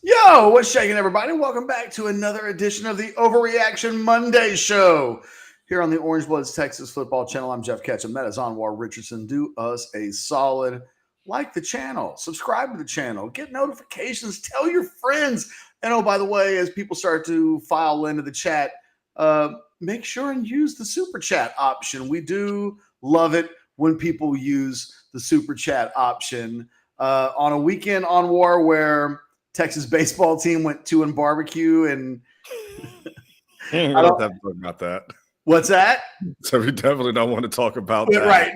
Yo, what's shaking, everybody? Welcome back to another edition of the Overreaction Monday show here on the Orangebloods Texas Football Channel. I'm Geoff Ketchum. That is Anwar Richardson. Do us a solid. Like the channel, subscribe to the channel, get notifications, tell your friends. And oh, by the way, as people start to file into the chat, make sure and use the super chat option. We do love it when people use the super chat option. On a weekend on war where Texas baseball team went to and barbecue and I don't have to talk about that. What's that? So we definitely don't want to talk about that. Right.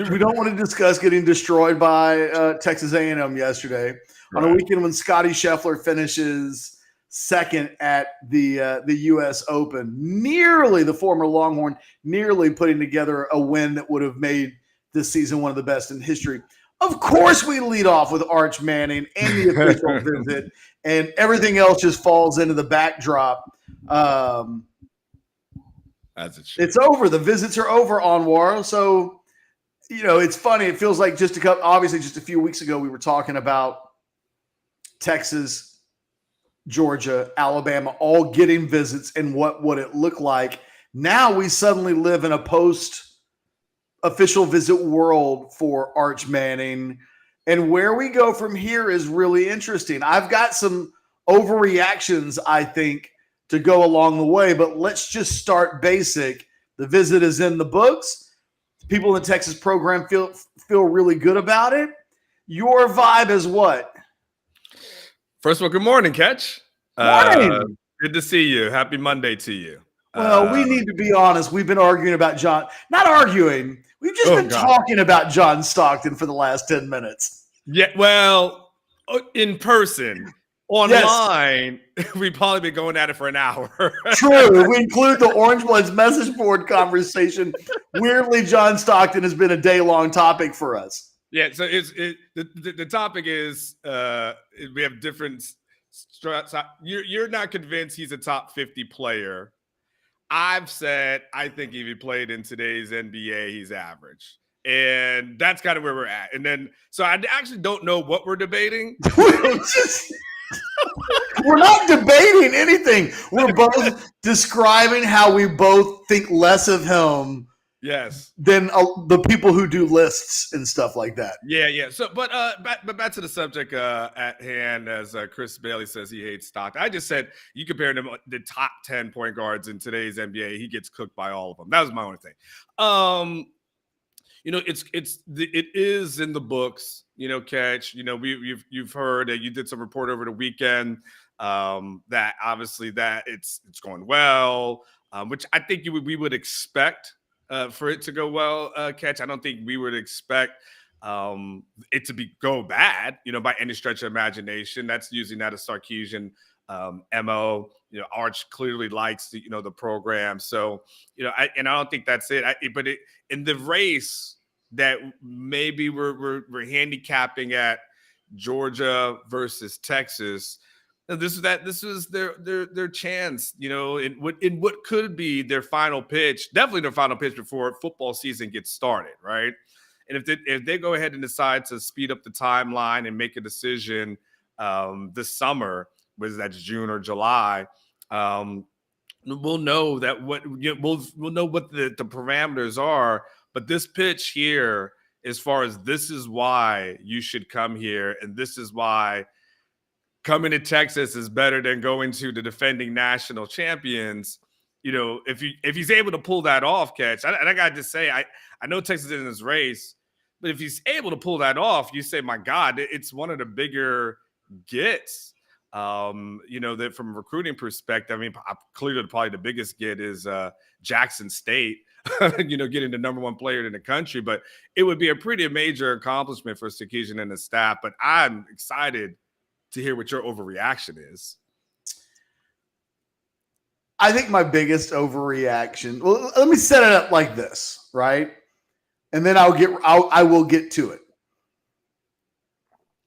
We don't want to discuss getting destroyed by Texas A&M yesterday. Right. On a weekend when Scotty Scheffler finishes second at the U.S. Open, the former Longhorn, nearly putting together a win that would have made this season one of the best in history. Of course, we lead off with Arch Manning and the official visit, and everything else just falls into the backdrop. As it should. It's over. The visits are over, Anwar. So, it's funny. It feels like just a few weeks ago, we were talking about Texas, Georgia, Alabama, all getting visits and what would it look like. Now we suddenly live in a post-official visit world for Arch Manning. And where we go from here is really interesting. I've got some overreactions, I think, to go along the way, but let's just start basic. The visit is in the books. People in the Texas program feel really good about it. Your vibe is what? First of all, good morning, Ketch. Morning. Good to see you. Happy Monday to you. Well, we need to be honest. We've been arguing about John. Not arguing. We've just been talking about John Stockton for the last 10 minutes. Yeah, well, in person. Online, we've probably been going at it for an hour. True. If we include the Orangebloods message board conversation, weirdly, John Stockton has been a day-long topic for us. Yeah, so the topic is we have different strats. You're not convinced he's a top 50 player. I've said I think if he played in today's NBA, he's average. And that's kind of where we're at. And then, so I actually don't know what we're debating. We're not debating anything. We're both describing how we both think less of him. Yes. Than the people who do lists and stuff like that. Yeah. So, but back to the subject at hand, as Chris Bailey says he hates Stockton. I just said you compare him to the top 10 point guards in today's NBA, he gets cooked by all of them. That was my only thing. It is in the books. Ketch. You've heard that you did some report over the weekend that obviously that it's going well, which I think we would expect for it to go well. Ketch. I don't think we would expect it to go bad. By any stretch of imagination. That's using that as Sarkisian MO. Arch clearly likes the program. So I don't think that's it. But in the race that maybe we're handicapping at Georgia versus Texas. This was their chance, in what could be their final pitch, definitely their final pitch before football season gets started, right? And if they go ahead and decide to speed up the timeline and make a decision this summer, whether that's June or July, we'll know that we'll know what the parameters are. But this pitch here, as far as this is why you should come here, and this is why coming to Texas is better than going to the defending national champions. If he's able to pull that off, Catch, and I got to say, I know Texas is in this race, but if he's able to pull that off, you say, my God, it's one of the bigger gets. That from a recruiting perspective, I mean, clearly probably the biggest get is Jackson State. Getting the number one player in the country, but it would be a pretty major accomplishment for Sarkisian and the staff. But I'm excited to hear what your overreaction is. I think my biggest overreaction. Well, let me set it up like this, right? And then I will get to it.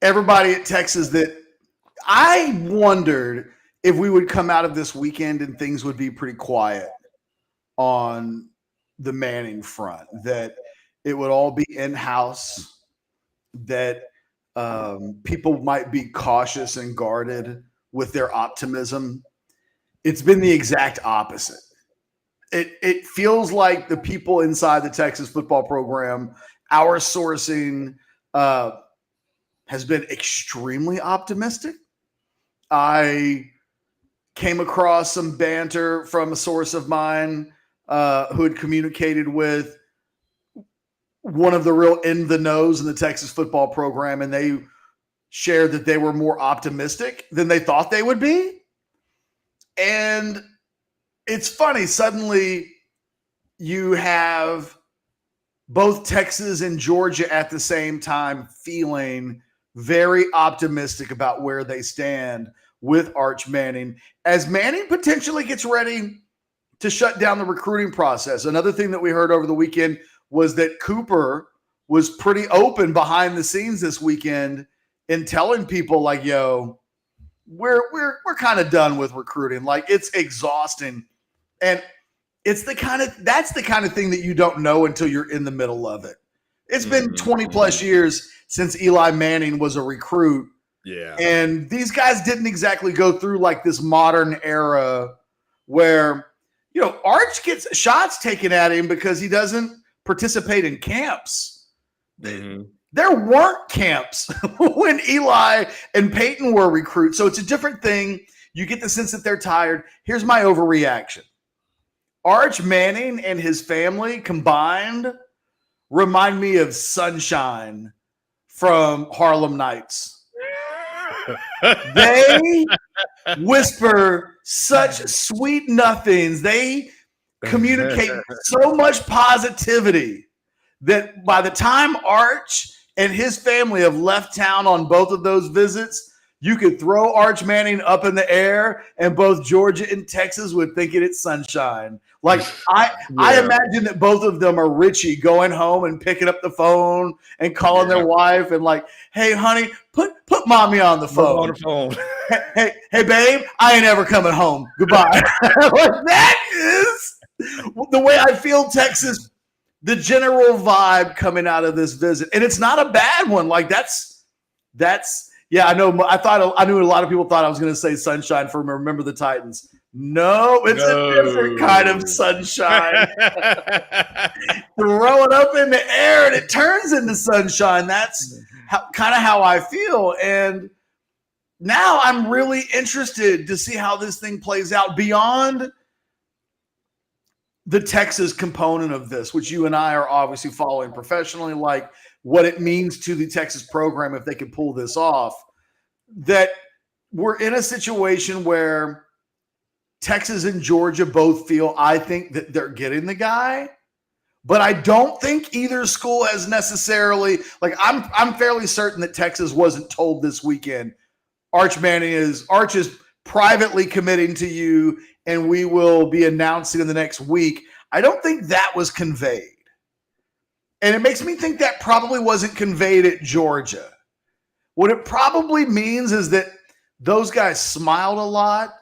Everybody at Texas, that I wondered if we would come out of this weekend and things would be pretty quiet on the Manning front, that it would all be in-house, that people might be cautious and guarded with their optimism. It's been the exact opposite. It feels like the people inside the Texas football program, our sourcing has been extremely optimistic. I came across some banter from a source of mine who had communicated with one of the real in the knows in the Texas football program, and they shared that they were more optimistic than they thought they would be. And it's funny, suddenly you have both Texas and Georgia at the same time feeling very optimistic about where they stand with Arch Manning, as Manning potentially gets ready to shut down the recruiting process. Another thing that we heard over the weekend was that Cooper was pretty open behind the scenes this weekend in telling people like, yo, we're kind of done with recruiting. Like, it's exhausting. And that's the kind of thing that you don't know until you're in the middle of it. It's been 20 plus years since Eli Manning was a recruit. Yeah. And these guys didn't exactly go through like this modern era where, you know, Arch gets shots taken at him because he doesn't participate in camps. Mm-hmm. There weren't camps when Eli and Peyton were recruits. So it's a different thing. You get the sense that they're tired. Here's my overreaction. Arch Manning and his family combined remind me of Sunshine from Harlem Nights. They whisper such sweet nothings. They communicate so much positivity that by the time Arch and his family have left town on both of those visits, you could throw Arch Manning up in the air and both Georgia and Texas would think it's sunshine. Like I imagine that both of them are Richie going home and picking up the phone and calling their wife and like, hey, honey, put mommy on the phone. On the phone. Hey, babe, I ain't ever coming home. Goodbye. Like, that is the way I feel Texas, the general vibe coming out of this visit. And it's not a bad one. Like that's yeah, I know. I knew a lot of people thought I was going to say Sunshine from Remember the Titans. No, it's a different kind of sunshine. Throw it up in the air and it turns into sunshine. That's kind of how I feel. And now I'm really interested to see how this thing plays out beyond the Texas component of this, which you and I are obviously following professionally, like what it means to the Texas program if they can pull this off. That we're in a situation where Texas and Georgia both feel, I think, that they're getting the guy, but I don't think either school has necessarily, like, I'm fairly certain that Texas wasn't told this weekend, Arch is privately committing to you and we will be announcing in the next week. I don't think that was conveyed. And it makes me think that probably wasn't conveyed at Georgia. What it probably means is that those guys smiled a lot.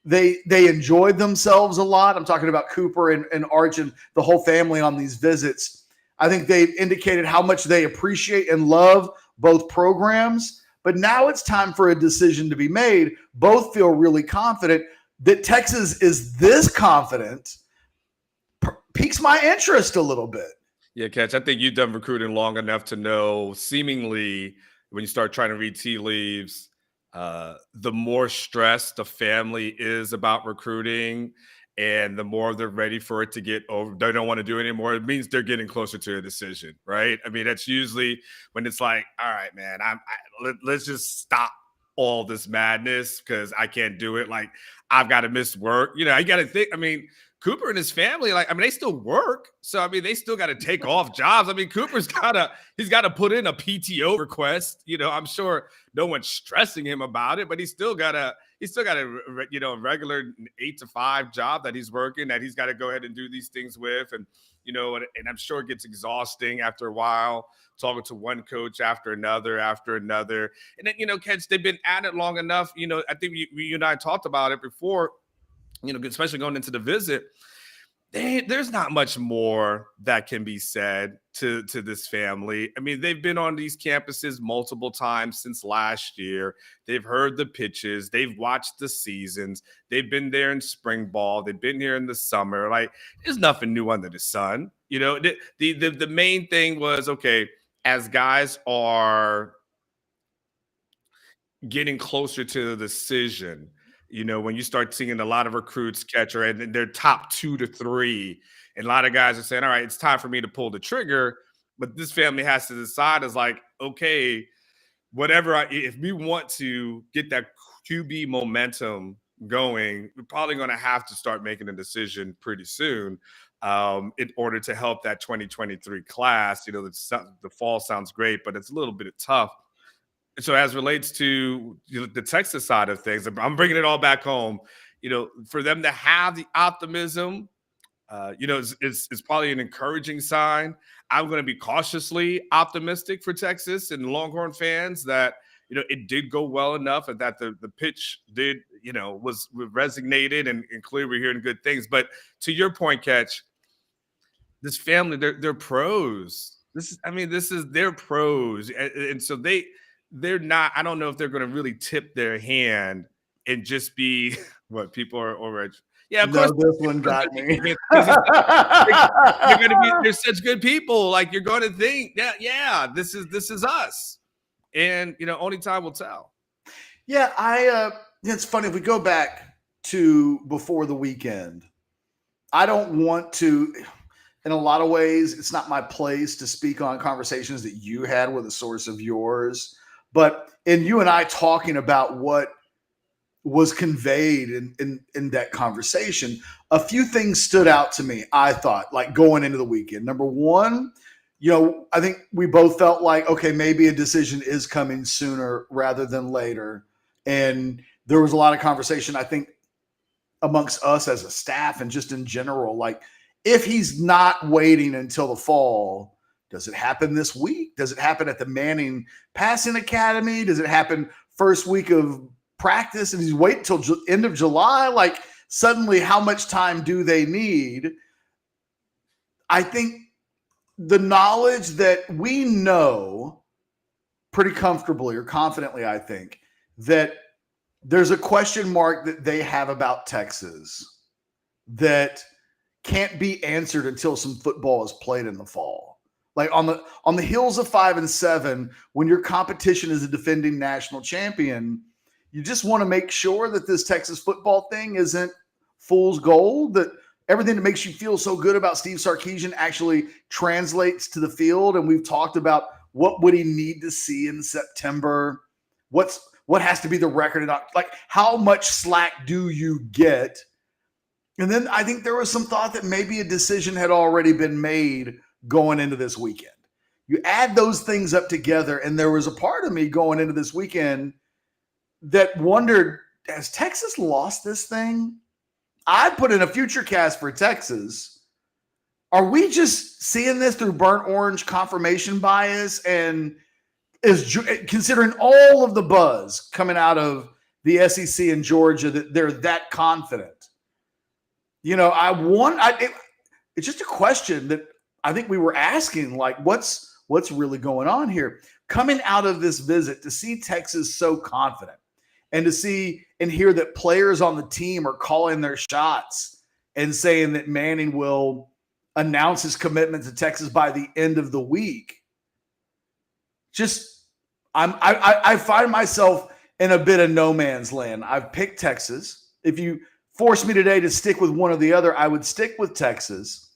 They enjoyed themselves a lot. I'm talking about Cooper and Arch and the whole family on these visits. I think they indicated how much they appreciate and love both programs. But now it's time for a decision to be made. Both feel really confident. That Texas is this confident piques my interest a little bit. Yeah, Ketch, I think you've done recruiting long enough to know, seemingly, when you start trying to read tea leaves, the more stressed the family is about recruiting and the more they're ready for it to get over, they don't want to do it anymore. It means they're getting closer to a decision, right? I mean, that's usually when it's like, all right, man, let's just stop all this madness because I can't do it. Like, I've got to miss work. You know, I got to think, I mean, Cooper and his family, they still work. So, I mean, they still got to take off jobs. I mean, Cooper's he's got to put in a PTO request. You know, I'm sure no one's stressing him about it, but he's still got a regular 8 to 5 job that he's working, that he's got to go ahead and do these things with. And, you know, and I'm sure it gets exhausting after a while, talking to one coach after another. And then, you know, Ketch, they've been at it long enough. You know, I think you and I talked about it before, you know, especially going into the visit. there's not much more that can be said to this family. I mean, they've been on these campuses multiple times since last year. They've heard the pitches. They've watched the seasons. They've been there in spring ball. They've been here in the summer. Like, there's nothing new under the sun. You know, the main thing was, okay, as guys are getting closer to the decision, you know, when you start seeing a lot of recruits catcher and they're top 2 to 3, and a lot of guys are saying, all right, it's time for me to pull the trigger. But this family has to decide is like, okay, if we want to get that QB momentum going, we're probably going to have to start making a decision pretty soon in order to help that 2023 class. You know, the fall sounds great, but it's a little bit tough. So as relates to the Texas side of things, I'm bringing it all back home. You know, for them to have the optimism, you know, is probably an encouraging sign. I'm going to be cautiously optimistic for Texas and Longhorn fans that, you know, it did go well enough and that the pitch did, you know, was resonated and clearly we're hearing good things. But to your point, Catch, this family, they're pros. This is their pros, and so they're not. I don't know if they're going to really tip their hand and just be what people are already. Yeah, of No, course. this one got me. They're such good people. Like, you're going to think, yeah, this is us, and you know, only time will tell. Yeah, it's funny if we go back to before the weekend. I don't want to. In a lot of ways, it's not my place to speak on conversations that you had with a source of yours. But in you and I talking about what was conveyed in that conversation, a few things stood out to me, I thought, like going into the weekend. Number one, you know, I think we both felt like, okay, maybe a decision is coming sooner rather than later. And there was a lot of conversation, I think, amongst us as a staff and just in general, like, if he's not waiting until the fall, does it happen this week? Does it happen at the Manning Passing Academy? Does it happen first week of practice? And he's waiting until end of July? Like, suddenly, how much time do they need? I think the knowledge that we know pretty comfortably or confidently, I think, that there's a question mark that they have about Texas that can't be answered until some football is played in the fall. Like on the heels of 5 and 7, when your competition is a defending national champion, you just want to make sure that this Texas football thing isn't fool's gold, that everything that makes you feel so good about Steve Sarkisian actually translates to the field. And we've talked about what would he need to see in September, what has to be the record, like how much slack do you get? And then I think there was some thought that maybe a decision had already been made going into this weekend. You add those things up together, and there was a part of me going into this weekend that wondered, has Texas lost this thing? I put in a future cast for Texas. Are we just seeing this through burnt orange confirmation bias? And is considering all of the buzz coming out of the SEC in Georgia that they're that confident? You know, it's just a question that I think we were asking, like, what's really going on here? Coming out of this visit, to see Texas so confident and to see and hear that players on the team are calling their shots and saying that Manning will announce his commitment to Texas by the end of the week. I find myself in a bit of no man's land. I've picked Texas. If you force me today to stick with one or the other, I would stick with Texas.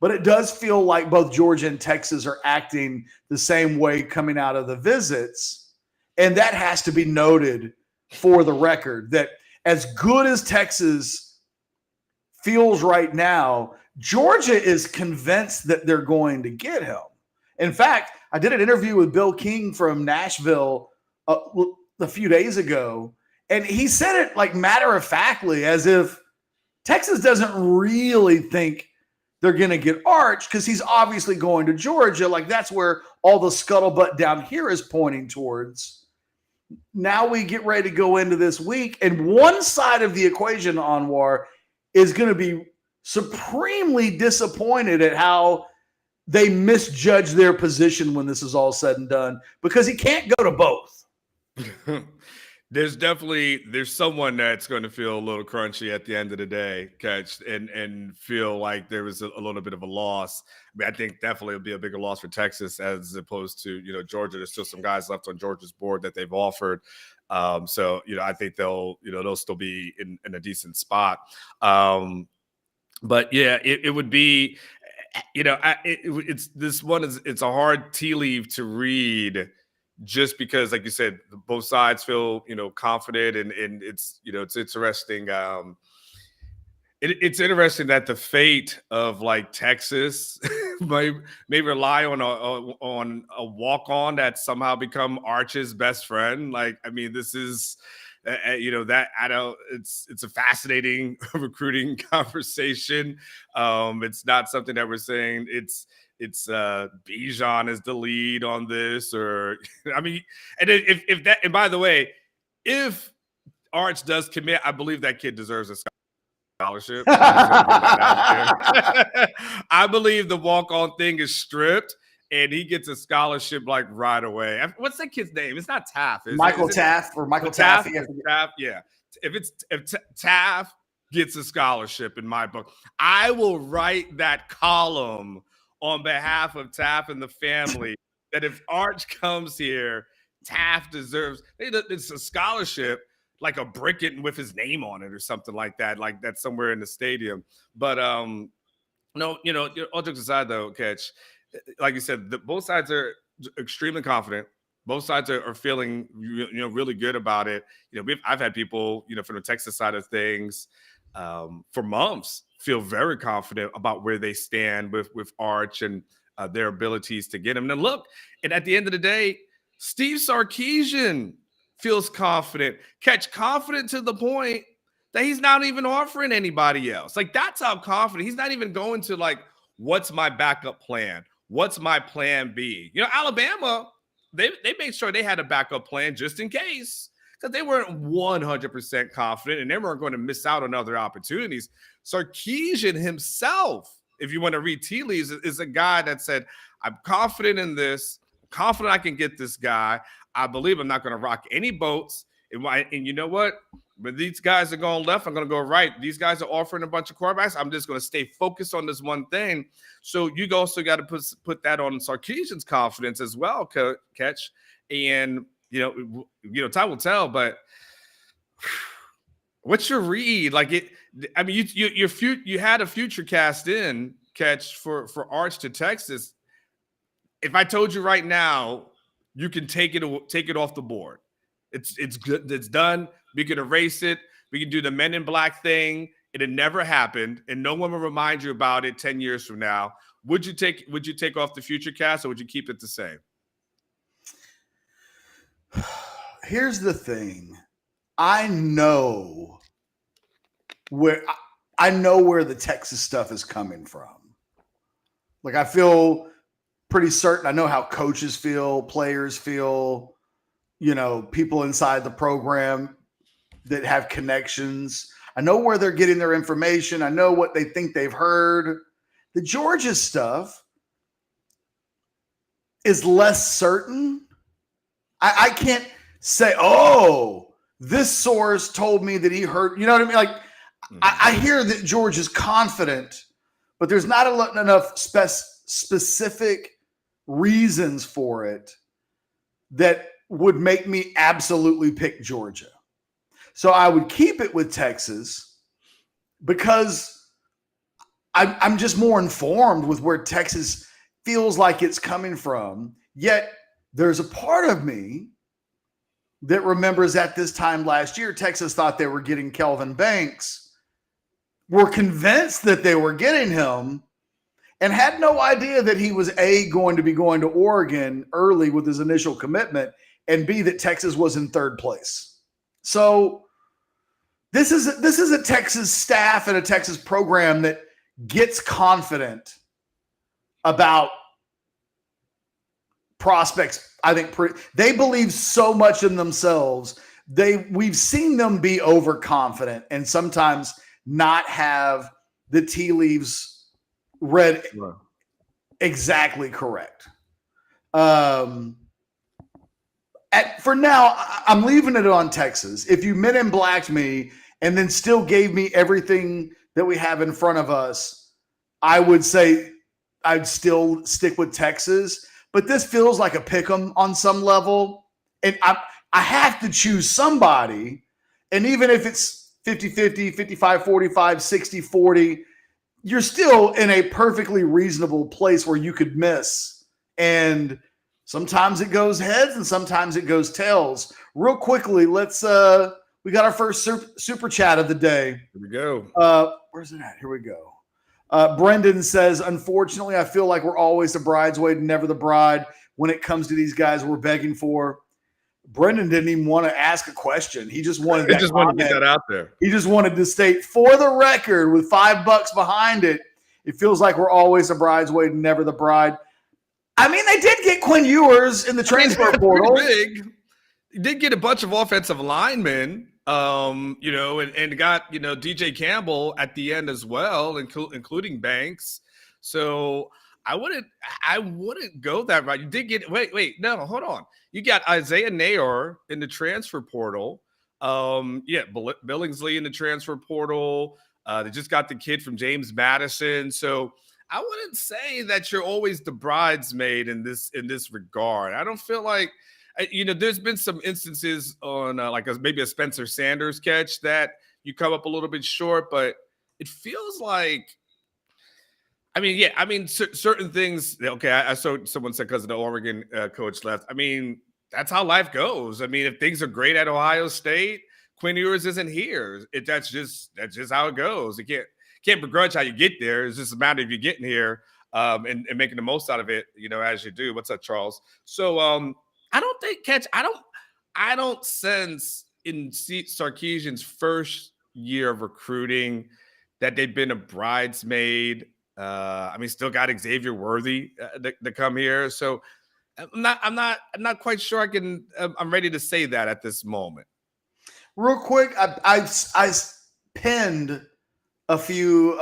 But it does feel like both Georgia and Texas are acting the same way coming out of the visits. And that has to be noted for the record, that as good as Texas feels right now, Georgia is convinced that they're going to get him. In fact, I did an interview with Bill King from Nashville a few days ago, and he said it like matter-of-factly, as if Texas doesn't really think they're going to get Arch because he's obviously going to Georgia. Like, that's where all the scuttlebutt down here is pointing towards. Now we get ready to go into this week, and one side of the equation, Anwar, is going to be supremely disappointed at how they misjudge their position when this is all said and done, because he can't go to both. There's someone that's going to feel a little crunchy at the end of the day, catch, and feel like there was a little bit of a loss. I mean, I think definitely it'll be a bigger loss for Texas as opposed to Georgia. There's still some guys left on Georgia's board that they've offered. So I think they'll still be in a decent spot. But yeah, it would be, it's a hard tea leaf to read, just because, like you said, both sides feel confident, and it's it's interesting. It's interesting that the fate of like Texas may rely on a walk on that somehow become Arch's best friend. Like, I mean, this is that I don't. It's a fascinating recruiting conversation. It's not something that we're saying it's Bijan is the lead on this, or I mean, and if that, and by the way, if Arch does commit, I believe that kid deserves a scholarship. I believe the walk-on thing is stripped, and he gets a scholarship like right away. What's that kid's name? It's not Taft. Michael Taft. Yeah. If Taft gets a scholarship in my book, I will write that column on behalf of Taft and the family that if Arch comes here, Taft deserves it's a scholarship, like a brick with his name on it or something like that, somewhere in the stadium. But no, all jokes aside though, Ketch, like you said, both sides are extremely confident. Both sides are feeling really good about it. I've had people from the Texas side of things for months feel very confident about where they stand with Arch and their abilities to get him. And look, and at the end of the day, Steve Sarkisian feels confident, confident to the point that he's not even offering anybody else. Like, that's how confident. He's not even going to like, what's my backup plan? What's my plan B? Alabama, they made sure they had a backup plan just in case, because they weren't 100% confident and they weren't going to miss out on other opportunities. Sarkisian himself, if you want to read tea leaves, is a guy that said, I'm confident in this, confident I can get this guy. I believe I'm not going to rock any boats. And you know what? When these guys are going left, I'm going to go right. These guys are offering a bunch of quarterbacks. I'm just going to stay focused on this one thing. So you also got to put that on Sarkisian's confidence as well, Ketch. And, time will tell, but what's your read? Like it, I mean, you had a future cast in, Ketch, for Arch to Texas. If I told you right now, you can take it off the board. It's good. It's done. We can erase it. We can do the Men in Black thing. It had never happened, and no one will remind you about it 10 years from now. Would you take off the future cast, or would you keep it the same? Here's the thing. I know where the Texas stuff is coming from. Like, I feel pretty certain. I know how coaches feel, players feel, people inside the program that have connections. I know where they're getting their information. I know what they think they've heard. The Georgia stuff is less certain. I can't say, oh, this source told me that he heard, you know what I mean? Like, I hear that George is confident, but there's not enough specific reasons for it that would make me absolutely pick Georgia. So I would keep it with Texas because I'm just more informed with where Texas feels like it's coming from. Yet there's a part of me that remembers at this time last year, Texas thought they were getting Kelvin Banks, were convinced that they were getting him, and had no idea that he was going to be going to Oregon early with his initial commitment, and B, that Texas was in third place. So this is a Texas staff and a Texas program that gets confident about prospects. I think they believe so much in themselves. We've seen them be overconfident and sometimes not have the tea leaves read Right. exactly correct. For now, I'm leaving it on Texas. If you men in blacked me and then still gave me everything that we have in front of us, I would say I'd still stick with Texas. But this feels like a pick 'em on some level. And I have to choose somebody. And even if it's 50-50, 55-45, 60-40, you're still in a perfectly reasonable place where you could miss. And sometimes it goes heads and sometimes it goes tails. Real quickly, let's we got our first super chat of the day. Here we go. Where's it at? Here we go. Brendan says, unfortunately, I feel like we're always the bridesmaid and never the bride when it comes to these guys we're begging for. Brendan didn't even want to ask a question. He just wanted I just wanted to get that out there. He just wanted to state, for the record, with $5 behind it, it feels like we're always the bridesmaid and never the bride. I mean, they did get Quinn Ewers in the transfer portal. Big. He did get a bunch of offensive linemen, and got, DJ Campbell at the end as well, including Banks. So I wouldn't go that route. You did get no, hold on. You got Isaiah Nayor in the transfer portal. Billingsley in the transfer portal. They just got the kid from James Madison. So I wouldn't say that you're always the bridesmaid in this regard. I don't feel like, there's been some instances on maybe a Spencer Sanders catch that you come up a little bit short, but it feels like, certain things. Okay, I saw someone said because the Oregon coach left. I mean, that's how life goes. I mean, if things are great at Ohio State, Quinn Ewers isn't here. That's just how it goes. You can't begrudge how you get there. It's just a matter of you getting here and making the most out of it, as you do. What's up, Charles? So I don't think I don't sense in Sarkisian's first year of recruiting that they've been a bridesmaid. Still got Xavier Worthy to come here. So I'm not quite sure I'm ready to say that at this moment. Real quick, I pinned a few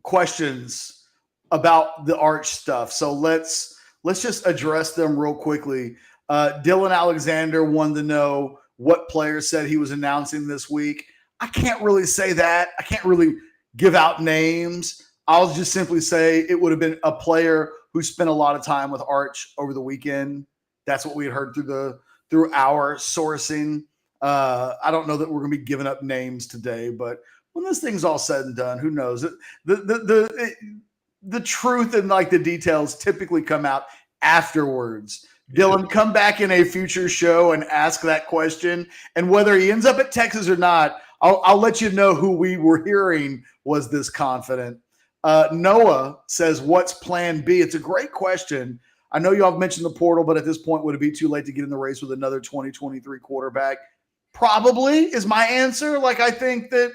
questions about the Arch stuff. So let's just address them real quickly. Dylan Alexander wanted to know what players said he was announcing this week. I can't really say that. I can't really give out names. I'll just simply say it would have been a player who spent a lot of time with Arch over the weekend. That's what we had heard through our sourcing. I don't know that we're going to be giving up names today, but when this thing's all said and done, who knows? The truth and the details typically come out afterwards. Dylan, come back in a future show and ask that question. And whether he ends up at Texas or not, I'll let you know who we were hearing was this confident. Noah says, what's plan B? It's a great question. I know y'all have mentioned the portal, but at this point, would it be too late to get in the race with another 2023 quarterback? Probably is my answer. I think that,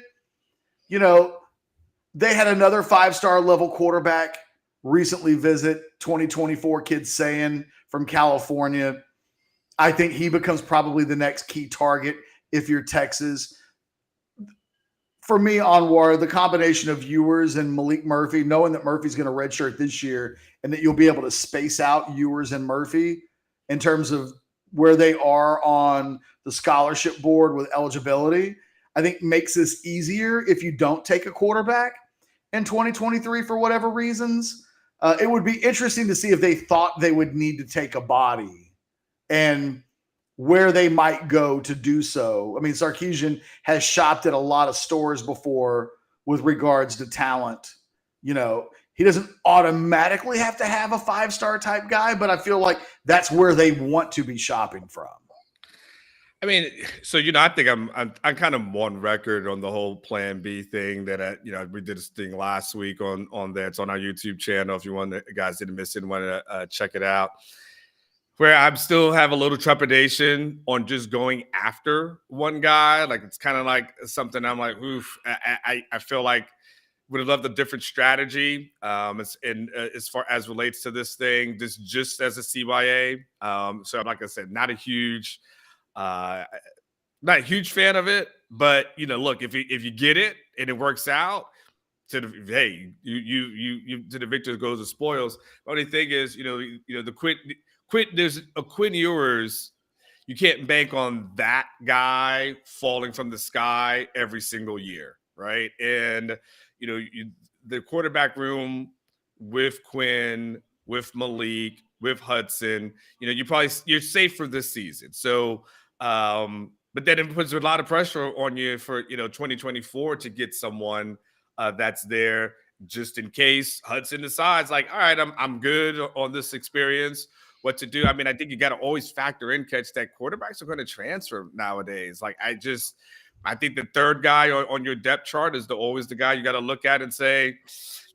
they had another 5-star level quarterback recently visit 2024 kid saying from California. I think he becomes probably the next key target if you're Texas. For me, Anwar, the combination of Ewers and Malik Murphy, knowing that Murphy's going to redshirt this year and that you'll be able to space out Ewers and Murphy in terms of where they are on the scholarship board with eligibility, I think makes this easier if you don't take a quarterback in 2023 for whatever reasons. It would be interesting to see if they thought they would need to take a body and where they might go to do so. I mean, Sarkisian has shopped at a lot of stores before with regards to talent. He doesn't automatically have to have a 5-star type guy, but I feel like that's where they want to be shopping from. I mean, so I think I'm kind of on record on the whole Plan B thing that we did this thing last week on that. It's on our YouTube channel. If you guys didn't miss it, want to check it out. Where I still have a little trepidation on just going after one guy. It's kind of like something I'm like, oof. I feel like would have loved a different strategy. As far as relates to this thing, just as a CYA. So like I said, not a huge fan of it. But look, if you get it and it works out, to the you to the victor goes the spoils. The only thing is, the Quinn. There's a Quinn Ewers. You can't bank on that guy falling from the sky every single year, right? And the quarterback room with Quinn, with Malik, with Hudson, you're safe for this season. So, but then it puts a lot of pressure on you for 2024 to get someone that's there just in case Hudson decides, like, all right, I'm good on this experience. What to do? I mean, I think you got to always factor in, Catch, that quarterbacks are going to transfer nowadays. Like, I think the third guy on your depth chart is always the guy you got to look at and say,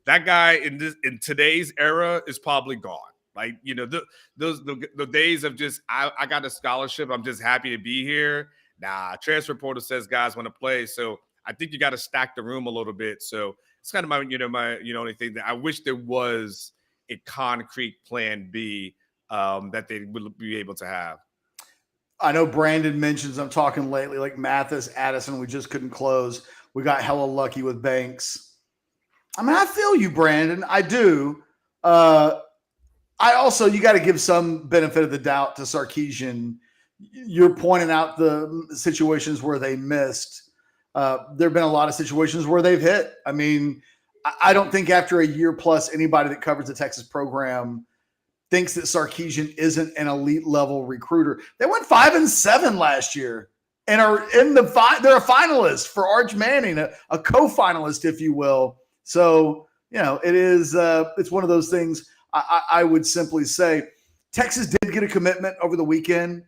that guy in today's era is probably gone. Like, the days of just I got a scholarship, I'm just happy to be here. Nah, transfer portal says guys want to play, so I think you got to stack the room a little bit. So it's kind of my only thing that I wish there was a concrete plan B that they would be able to have. I know Brandon mentions I'm talking lately, like Mathis, Addison, we just couldn't close. We got hella lucky with Banks. I mean, I feel you, Brandon. I do. I also, you got to give some benefit of the doubt to Sarkisian. You're pointing out the situations where they missed. There have been a lot of situations where they've hit. I mean, I don't think after a year plus anybody that covers the Texas program thinks that Sarkisian isn't an elite level recruiter. They went 5-7 last year and are in they're a finalist for Arch Manning, a co-finalist, if you will. So, it is, it's one of those things. I would simply say Texas did get a commitment over the weekend.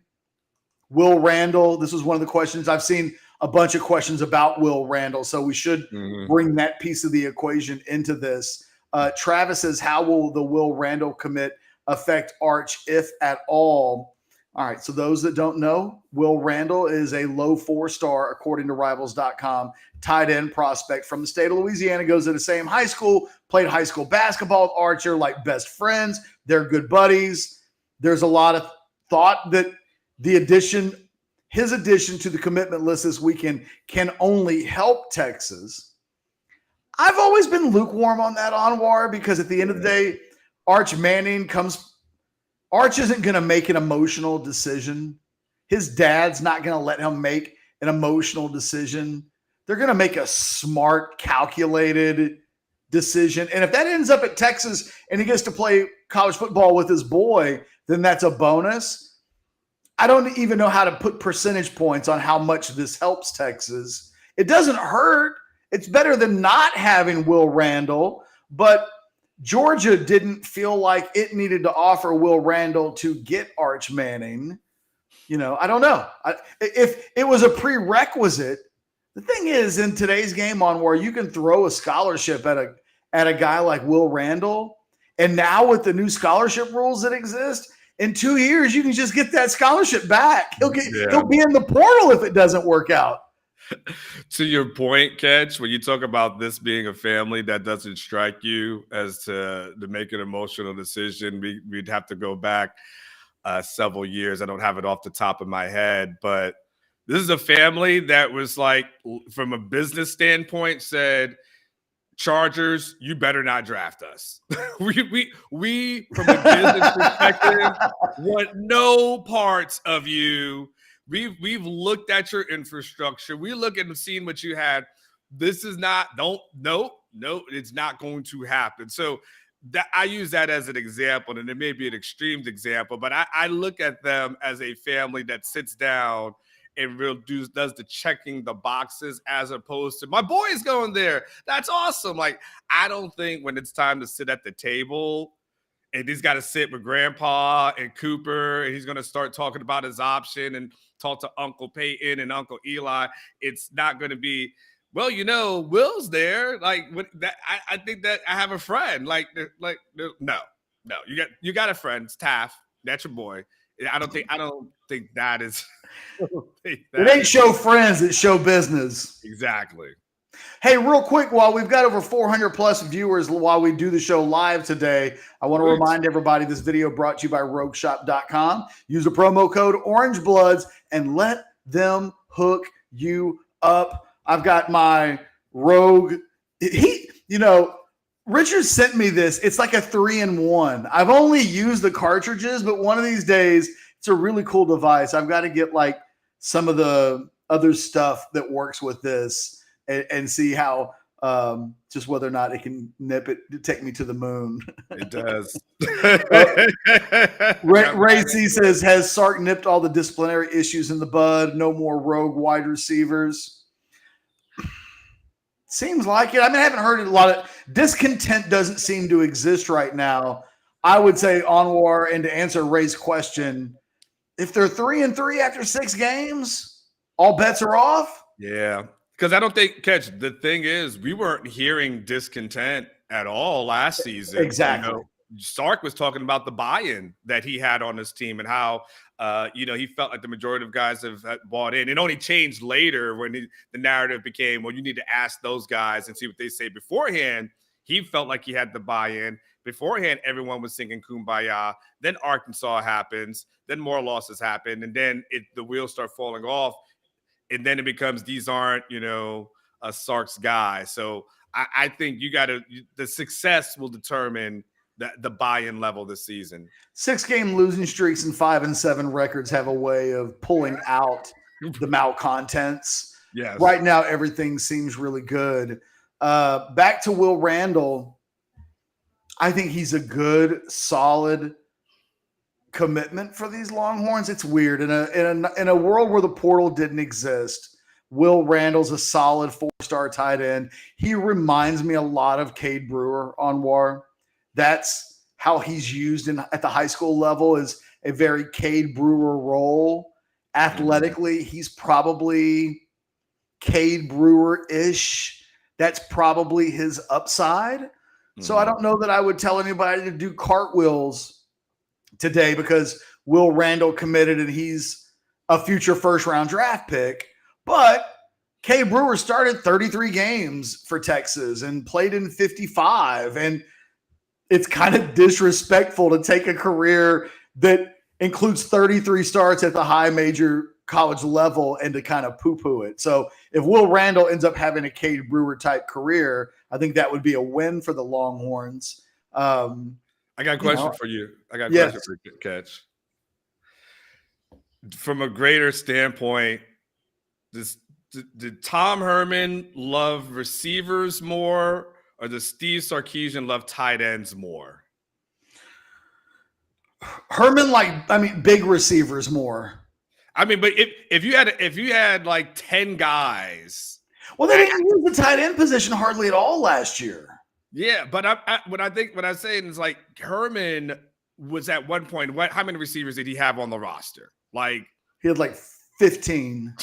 Will Randle, this was one of the questions. I've seen a bunch of questions about Will Randle, so we should bring that piece of the equation into this. Travis says, how will the Will Randle commit affect Arch, if at all? All right, so those that don't know, Will Randle is a low 4-star, according to Rivals.com, tight end prospect from the state of Louisiana, goes to the same high school, played high school basketball with Arch, are like best friends. They're good buddies. There's a lot of thought that his addition to the commitment list this weekend can only help Texas. I've always been lukewarm on that, Anwar, because at the end of the day, Arch Manning Arch isn't going to make an emotional decision. His dad's not going to let him make an emotional decision. They're going to make a smart, calculated decision. And if that ends up at Texas and he gets to play college football with his boy, then that's a bonus. I don't even know how to put percentage points on how much this helps Texas. It doesn't hurt. It's better than not having Will Randle, but Georgia didn't feel like it needed to offer Will Randle to get Arch Manning. I don't know. If it was a prerequisite, the thing is, in today's game, on where you can throw a scholarship at a guy like Will Randle, and now with the new scholarship rules that exist, in 2 years you can just get that scholarship back. He'll be in the portal if it doesn't work out. To your point, Ketch, when you talk about this being a family, that doesn't strike you as to make an emotional decision. We'd have to go back several years. I don't have it off the top of my head, but this is a family that was like, from a business standpoint, said, Chargers, you better not draft us. we from a business perspective want no parts of you. We've looked at your infrastructure. We look at seeing what you had. This is not, it's not going to happen. So that I use that as an example, and it may be an extreme example, but I look at them as a family that sits down and does the checking the boxes, as opposed to, my boy is going there. That's awesome. Like, I don't think when it's time to sit at the table and he's got to sit with Grandpa and Cooper, and he's going to start talking about his option and talk to Uncle Peyton and Uncle Eli, it's not going to be, well, Will's there. Like, what that? I think that I have a friend. No, you got a friend. It's Taft. That's your boy. I don't think that is. It ain't show friends, it's show business. Exactly. Hey, real quick, while we've got over 400 plus viewers while we do the show live today, I want to remind everybody this video brought to you by rogueshop.com. Use the promo code Orangebloods and let them hook you up. I've got my Rogue. Richard sent me this. It's like a 3-in-1. I've only used the cartridges, but one of these days, it's a really cool device. I've got to get like some of the other stuff that works with this and see how just whether or not it can take me to the moon. It does. Ray C says, has Sark nipped all the disciplinary issues in the bud? No more rogue wide receivers. Seems like it. I mean, I haven't heard a lot of discontent doesn't seem to exist right now. I would say Anwar, and to answer Ray's question, if they're 3-3 after 6 games, all bets are off. Yeah, because I don't think, Catch, the thing is, we weren't hearing discontent at all last season. Exactly. Sark was talking about the buy-in that he had on his team and how, he felt like the majority of guys have bought in. It only changed later when the narrative became, well, you need to ask those guys and see what they say. Beforehand, he felt like he had the buy-in. Beforehand, everyone was singing Kumbaya. Then Arkansas happens. Then more losses happen. And then the wheels start falling off. And then it becomes, these aren't, a Sark's guy. So I think the success will determine the buy-in level this season. 6-game losing streaks and 5-7 records have a way of pulling out the malcontents. Yes. Right now, everything seems really good. Back to Will Randle. I think he's a good, solid commitment for these Longhorns. It's weird. In a world where the portal didn't exist, Will Randle's a solid 4-star tight end. He reminds me a lot of Cade Brewer, Anwar. That's how he's used at the high school level, is a very Cade Brewer role. Athletically, he's probably Cade Brewer-ish. That's probably his upside. So I don't know that I would tell anybody to do cartwheels today because Will Randle committed and he's a future first-round draft pick. But Cade Brewer started 33 games for Texas and played in 55, and it's kind of disrespectful to take a career that includes 33 starts at the high major college level and to kind of poo-poo it. So if Will Randle ends up having a Cade Brewer type career, I think that would be a win for the Longhorns. I got a question for you. I got a question for you, Catch. From a greater standpoint, did Tom Herman love receivers more, or does Steve Sarkisian love tight ends more? Herman big receivers more. I mean, but if you had like 10 guys, well, they didn't use the tight end position hardly at all last year. Yeah, but what I'm saying is, like, Herman was at one point. How many receivers did he have on the roster? Like, he had like 15.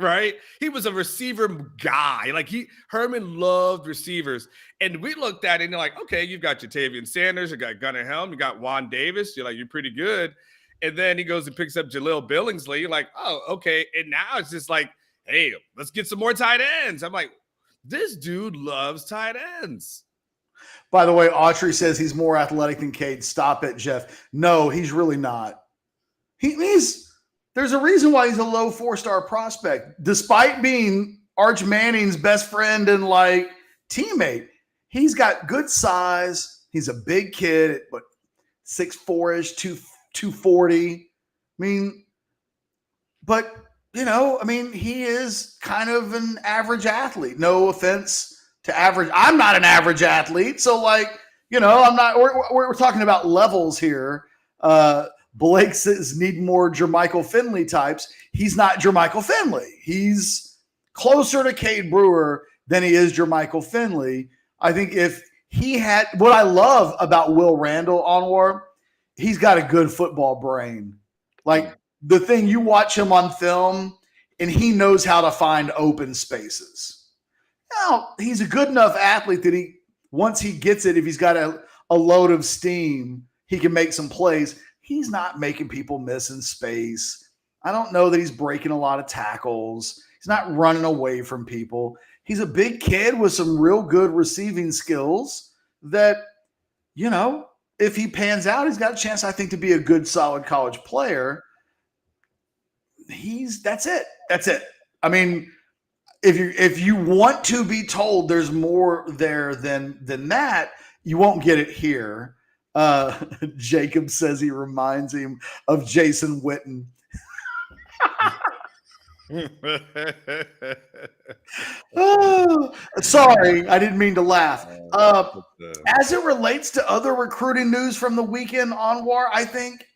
Right? He was a receiver guy. Like, Herman loved receivers. And we looked at it and you're like, okay, you've got Jatavian Sanders, you got Gunnar Helm, you got Juan Davis. You're like, you're pretty good. And then he goes and picks up Jaleel Billingsley. You're like, oh, okay. And now it's just like, hey, let's get some more tight ends. I'm like, this dude loves tight ends. By the way, Autry says he's more athletic than Cade. Stop it, Geoff. No, he's really not. There's a reason why he's a low 4-star prospect. Despite being Arch Manning's best friend and like teammate, he's got good size. He's a big kid, but 6'4-ish, 240. He is kind of an average athlete. No offense to average. I'm not an average athlete. So I'm not, we're talking about levels here. Blake says need more Jermichael Finley types. He's not Jermichael Finley. He's closer to Cade Brewer than he is Jermichael Finley. I think if he had, what I love about Will Randle, Anwar, he's got a good football brain. Like, the thing, you watch him on film and he knows how to find open spaces. Now, he's a good enough athlete that once he gets it, if he's got a load of steam, he can make some plays. He's not making people miss in space. I don't know that he's breaking a lot of tackles. He's not running away from people. He's a big kid with some real good receiving skills that, if he pans out, he's got a chance, I think, to be a good, solid college player. That's it. I mean, if you want to be told there's more there than that, you won't get it here. Jacob says he reminds him of Jason Witten. Oh, sorry, I didn't mean to laugh. As it relates to other recruiting news from the weekend, Anwar, I think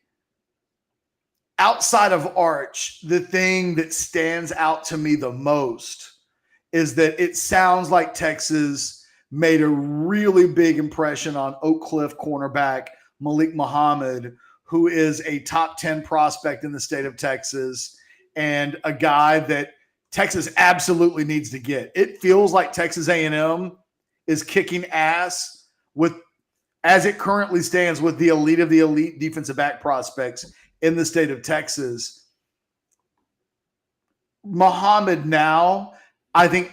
outside of Arch, the thing that stands out to me the most is that it sounds like Texas made a really big impression on Oak Cliff cornerback Malik Muhammad, who is a top 10 prospect in the state of Texas and a guy that Texas absolutely needs to get. It feels like Texas A&M is kicking ass with, as it currently stands, with the elite of the elite defensive back prospects in the state of Texas. Muhammad now, I think,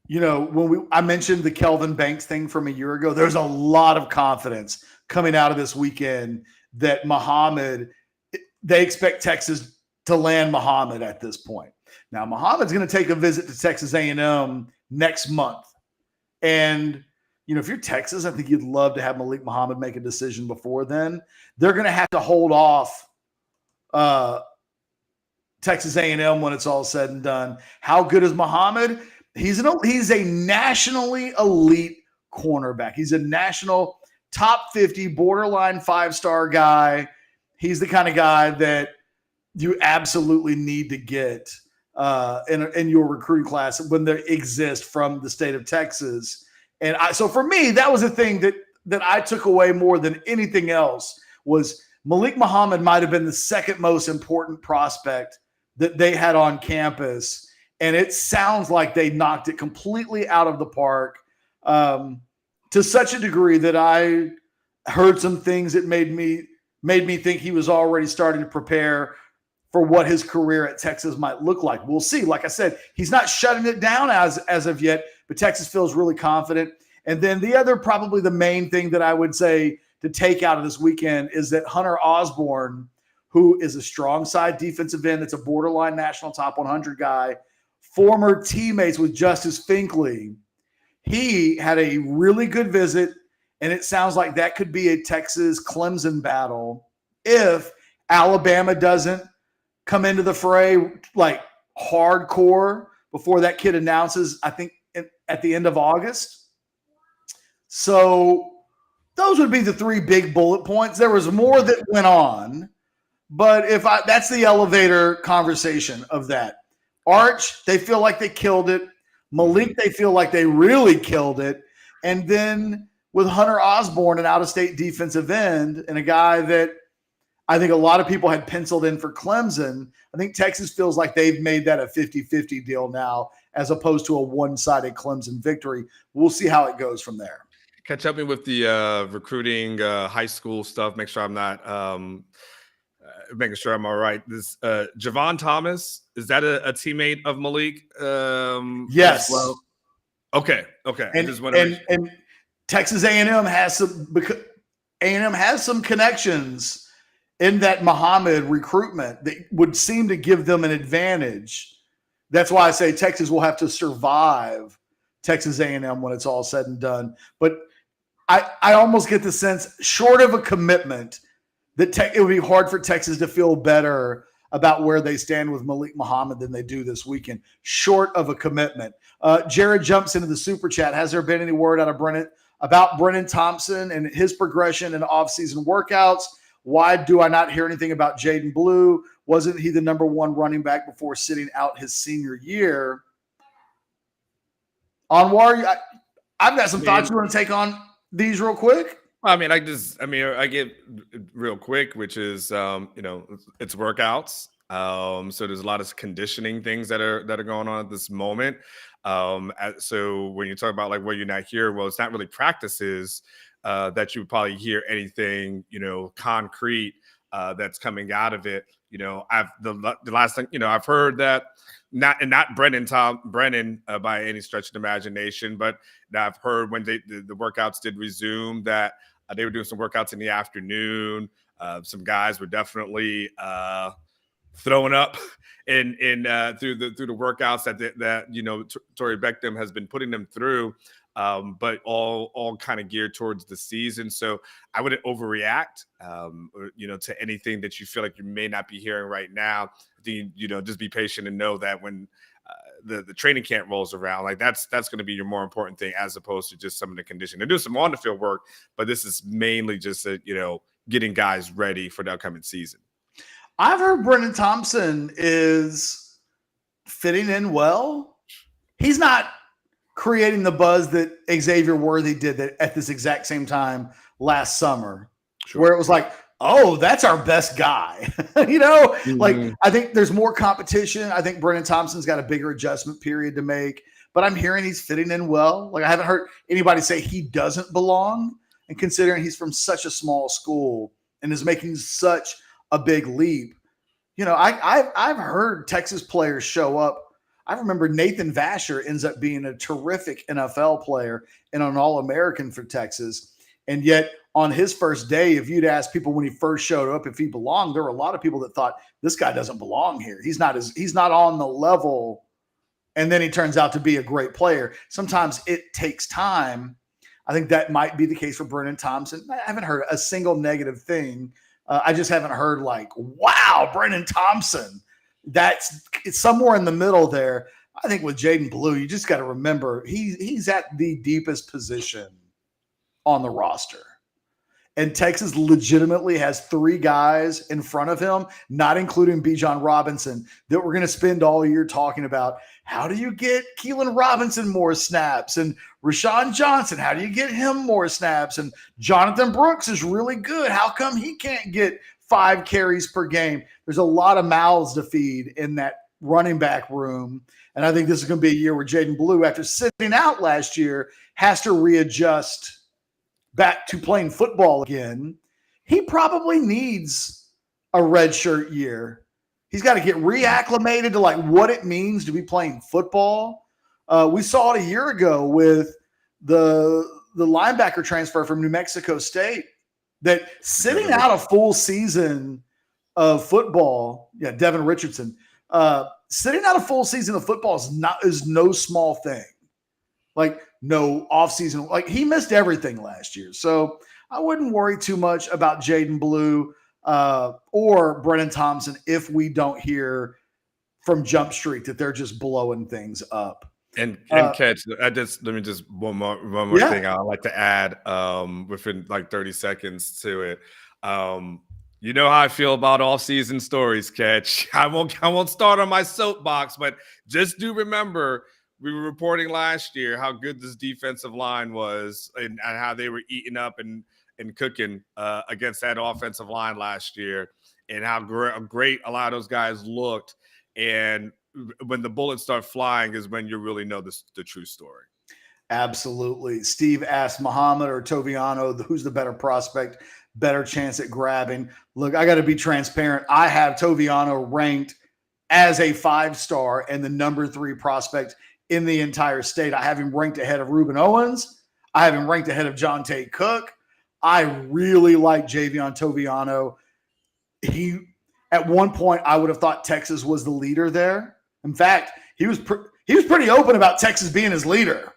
when I mentioned the Kelvin Banks thing from a year ago, there's a lot of confidence coming out of this weekend that Muhammad, they expect Texas to land Muhammad at this point. Now, Muhammad's going to take a visit to Texas A&M next month. And, if you're Texas, I think you'd love to have Malik Muhammad make a decision before then. They're going to have to hold off Texas A&M when it's all said and done. How good is Muhammad? He's a nationally elite cornerback. He's a national top 50, borderline 5-star guy. He's the kind of guy that you absolutely need to get in your recruiting class when they exist from the state of Texas. And so for me, that was the thing that I took away more than anything else was Malik Muhammad might have been the second most important prospect that they had on campus. And it sounds like they knocked it completely out of the park to such a degree that I heard some things that made me think he was already starting to prepare for what his career at Texas might look like. We'll see. Like I said, he's not shutting it down as of yet, but Texas feels really confident. And then probably the main thing that I would say to take out of this weekend is that Hunter Osborne, who is a strong side defensive end, that's a borderline national top 100 guy, former teammates with Justice Finkley, he had a really good visit, and it sounds like that could be a Texas-Clemson battle if Alabama doesn't come into the fray like hardcore before that kid announces, I think, at the end of August. So those would be the three big bullet points. There was more that went on, but that's the elevator conversation of that. Arch, they feel like they killed it. Malik, they feel like they really killed it. And then with Hunter Osborne, an out-of-state defensive end, and a guy that I think a lot of people had penciled in for Clemson, I think Texas feels like they've made that a 50-50 deal now as opposed to a one-sided Clemson victory. We'll see how it goes from there. Catch up me with the recruiting high school stuff. Make sure I'm not making sure I'm all right. This Javon Thomas, is that a teammate of Malik? Yes. Well? Okay. And Texas A&M has some, because A&M has some connections in that Muhammad recruitment that would seem to give them an advantage. That's why I say Texas will have to survive Texas A&M when it's all said and done. But I almost get the sense, short of a commitment, that it would be hard for Texas to feel better about where they stand with Malik Muhammad than they do this weekend, short of a commitment. Jared jumps into the super chat. Has there been any word out of Brennan Thompson and his progression in off-season workouts? Why do I not hear anything about Jaden Blue? Wasn't he the number one running back before sitting out his senior year? Anwar, I've got some thoughts. You want to take on these real quick? I get real quick, which is, it's workouts. So there's a lot of conditioning things that are going on at this moment. So when you talk about like, well, you're not here, well, it's not really practices that you would probably hear anything, concrete that's coming out of it. The last thing, I've heard that not Brennan by any stretch of the imagination, but I've heard when the workouts did resume that they were doing some workouts in the afternoon. Some guys were definitely throwing up through the workouts that Torrey Beckham has been putting them through, but all kind of geared towards the season. So I wouldn't overreact, to anything that you feel like you may not be hearing right now. Just be patient and know that when the training camp rolls around, like that's going to be your more important thing, as opposed to just some of the conditioning. They do some on the field work, but this is mainly just getting guys ready for the upcoming season. I've heard Brennan Thompson is fitting in well. He's not creating the buzz that Xavier Worthy did at this exact same time last summer, where it was like, oh, that's our best guy. Like, I think there's more competition. I think Brennan Thompson's got a bigger adjustment period to make, but I'm hearing he's fitting in well. Like, I haven't heard anybody say he doesn't belong, and considering he's from such a small school and is making such a big leap. I've heard Texas players show up. I remember Nathan Vasher ends up being a terrific NFL player and an All-American for Texas. And yet on his first day, if you'd asked people when he first showed up if he belonged, there were a lot of people that thought this guy doesn't belong here. He's not on the level. And then he turns out to be a great player. Sometimes it takes time. I think that might be the case for Brennan Thompson. I haven't heard a single negative thing. I just haven't heard like, wow, Brennan Thompson. It's somewhere in the middle there. I think with Jaden Blue, you just got to remember he's at the deepest position on the roster. And Texas legitimately has 3 guys in front of him, not including Bijan Robinson, that we're going to spend all year talking about. How do you get Keelan Robinson more snaps? And Rashawn Johnson, how do you get him more snaps? And Jonathan Brooks is really good. How come he can't get 5 carries per game? There's a lot of mouths to feed in that running back room. And I think this is going to be a year where Jaden Blue, after sitting out last year, has to readjust back to playing football again. He probably needs a redshirt year. He's got to get reacclimated to like what it means to be playing football. We saw it a year ago with the linebacker transfer from New Mexico State, that sitting out a full season of football, Devin Richardson, sitting out a full season of football is no small thing. Like, no offseason. Like, he missed everything last year. So I wouldn't worry too much about Jaden Blue or Brennan Thompson if we don't hear from Jump Street that they're just blowing things up. And Catch, let me just one more thing I'd like to add within like 30 seconds to it. You know how I feel about off-season stories, Catch. I won't start on my soapbox, but just do remember we were reporting last year how good this defensive line was and how they were eating up and cooking against that offensive line last year, and how great a lot of those guys looked. And when the bullets start flying is when you really know the true story. Absolutely. Steve asked Muhammad or Toviano, who's the better prospect, better chance at grabbing. Look, I got to be transparent. I have Toviano ranked as a 5-star and the number 3 prospect in the entire state. I have him ranked ahead of Reuben Owens. I have him ranked ahead of John Tate Cook. I really like Javion Toviano. At one point, I would have thought Texas was the leader there. In fact, he was pretty open about Texas being his leader.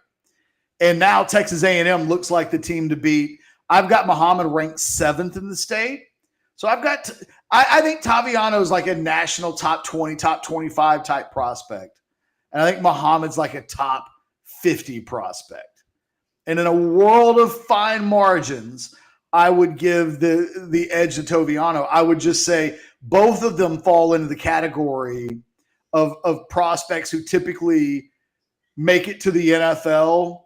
And now Texas A&M looks like the team to beat. I've got Muhammad ranked 7th in the state. So I think Toviano is like a national top 20, top 25 type prospect. And I think Muhammad's like a top 50 prospect. And in a world of fine margins, I would give the edge to Toviano. I would just say both of them fall into the category of prospects who typically make it to the NFL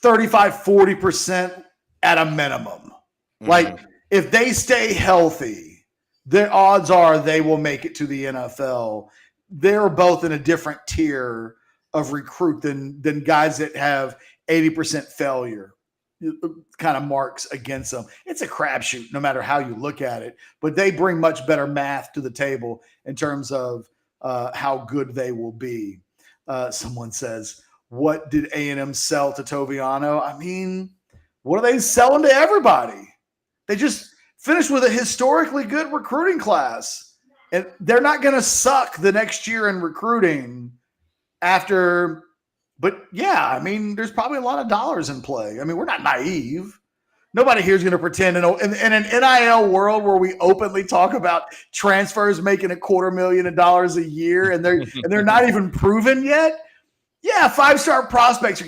35-40% at a minimum. Mm-hmm. Like, if they stay healthy, the odds are they will make it to the NFL. They're both in a different tier of recruit than guys that have 80% failure kind of marks against them. It's a crapshoot no matter how you look at it, but they bring much better math to the table in terms of how good they will be. Someone says, what did A&M sell to Toviano? I mean, what are they selling to everybody? They just finished with a historically good recruiting class. And they're not going to suck the next year in recruiting after. But yeah, I mean, there's probably a lot of dollars in play. I mean, we're not naive. Nobody here is going to pretend in an NIL world where we openly talk about transfers making $250,000 a year and they're not even proven yet. Yeah, 5-star prospects are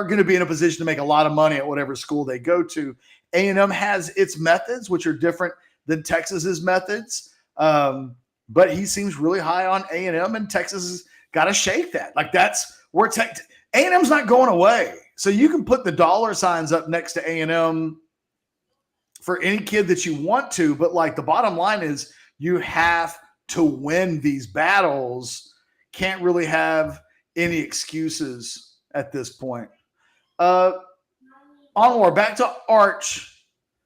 going to be in a position to make a lot of money at whatever school they go to. A&M has its methods, which are different than Texas's methods. But he seems really high on A&M, and Texas has got to shake that. Like that's where A&M's not going away. So you can put the dollar signs up next to A&M for any kid that you want to, but like the bottom line is you have to win these battles. Can't really have any excuses at this point. Anwar, back to Arch,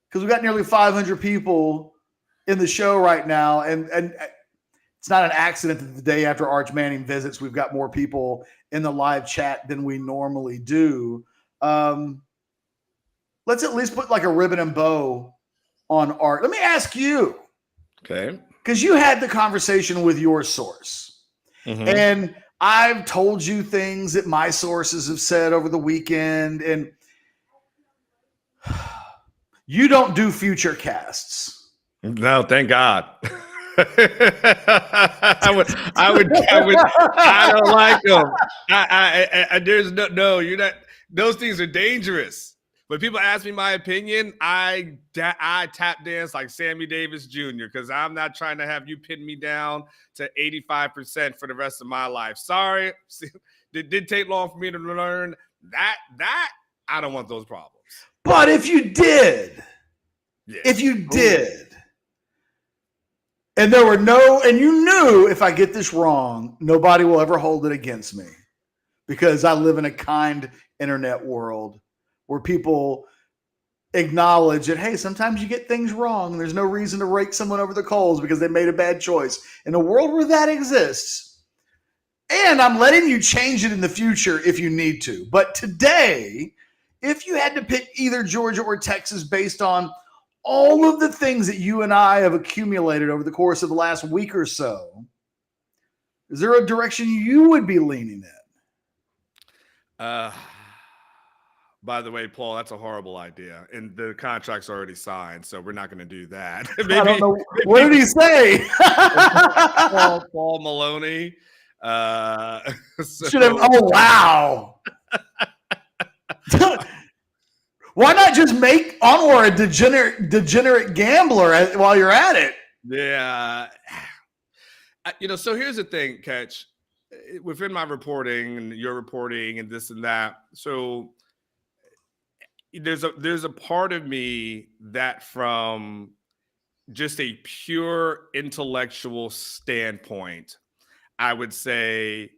because we got nearly 500 people in the show right now, and it's not an accident that the day after Arch Manning visits, we've got more people in the live chat than we normally do. Let's at least put like a ribbon and bow on Arch. Let me ask you, okay, because you had the conversation with your source, and I've told you things that my sources have said over the weekend, and you don't do future casts. No, thank God. I don't like them. There's no, you're not. Those things are dangerous. When people ask me my opinion, I tap dance like Sammy Davis Jr. because I'm not trying to have you pin me down to 85% for the rest of my life. Sorry, it did take long for me to learn that I don't want those problems. But if you did, and there were and you knew if I get this wrong, nobody will ever hold it against me because I live in a kind internet world where people acknowledge that, hey, sometimes you get things wrong and there's no reason to rake someone over the coals because they made a bad choice. In a world where that exists, and I'm letting you change it in the future if you need to. But today, if you had to pick either Georgia or Texas based on all of the things that you and I have accumulated over the course of the last week or so, is there a direction you would be leaning in? By the way, Paul, that's a horrible idea. And the contract's already signed, so we're not going to do that. I don't know. What did he say? Paul Maloney. Should have. Oh, wow. Why not just make Anwar a degenerate gambler while you're at it? Yeah. So here's the thing, Ketch. Within my reporting and your reporting and this and that, so there's a part of me that from just a pure intellectual standpoint, I would say,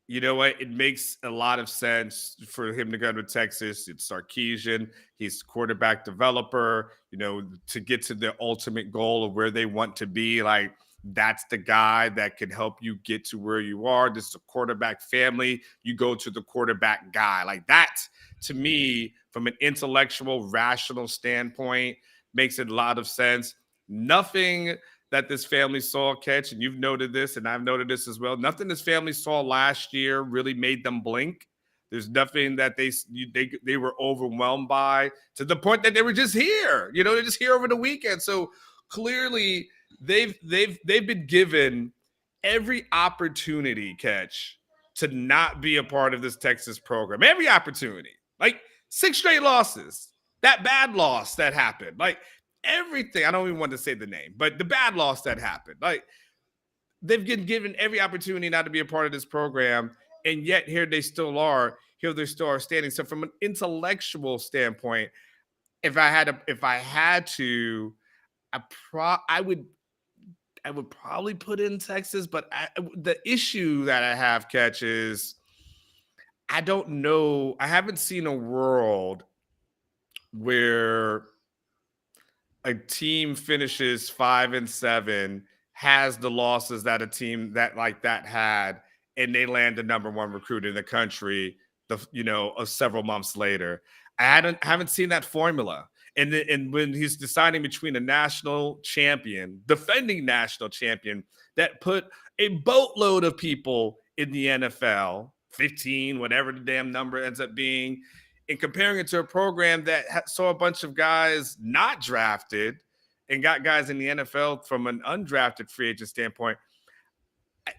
you know what? It makes a lot of sense for him to go to Texas. It's Sarkisian. He's quarterback developer, to get to the ultimate goal of where they want to be. Like, that's the guy that can help you get to where you are. This is a quarterback family. You go to the quarterback guy. Like that, to me, from an intellectual, rational standpoint, makes a lot of sense. Nothing that this family saw, Ketch, and you've noted this, and I've noted this as well. Nothing this family saw last year really made them blink. There's nothing that they were overwhelmed by, to the point that they were just here. They're just here over the weekend. So clearly, they've been given every opportunity, Ketch, to not be a part of this Texas program. Every opportunity. Like 6 straight losses. That bad loss that happened. Like everything. I don't even want to say the name, but the bad loss that happened. Like they've been given every opportunity not to be a part of this program, and yet here they still are. Here they still are standing. So from an intellectual standpoint, if I had to, I would probably put in Texas, but the issue that I have, Ketch, is I don't know. I haven't seen a world where a team finishes 5-7, has the losses that a team that like that had, and they land the number 1 recruit in the country, several months later. I haven't seen that formula. And when he's deciding between a national champion, defending national champion, that put a boatload of people in the NFL, 15, whatever the damn number ends up being, and comparing it to a program that saw a bunch of guys not drafted and got guys in the NFL from an undrafted free agent standpoint,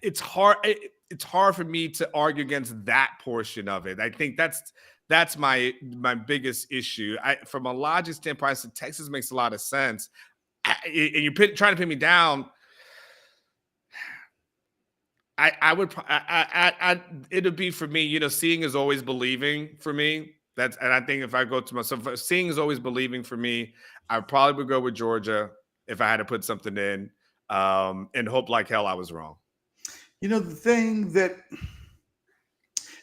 it's hard. It's hard for me to argue against that portion of it. I think that's my biggest issue. From a logic standpoint, I said Texas makes a lot of sense. And you're trying to pin me down. It'd be for me, seeing is always believing for me. And I think if I go to myself, seeing is always believing for me. I probably would go with Georgia if I had to put something in, and hope like hell I was wrong. The thing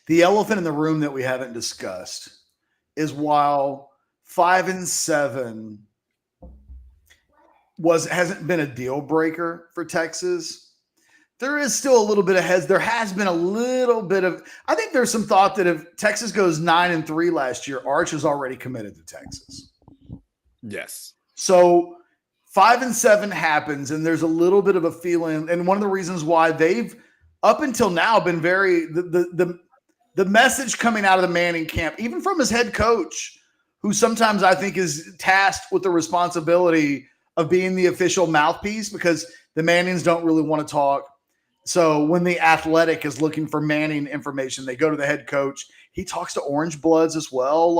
the elephant in the room that we haven't discussed is while 5-7 hasn't been a deal breaker for Texas, there is still a little bit of there has been a little bit of, I think there's some thought that if Texas goes 9-3 last year, Arch is already committed to Texas. Yes. So 5-7 happens, and there's a little bit of a feeling, and one of the reasons why they've up until now been the message coming out of the Manning camp, even from his head coach, who sometimes I think is tasked with the responsibility of being the official mouthpiece, because the Mannings don't really want to talk. So when the Athletic is looking for Manning information, they go to the head coach. He talks to Orangebloods as well.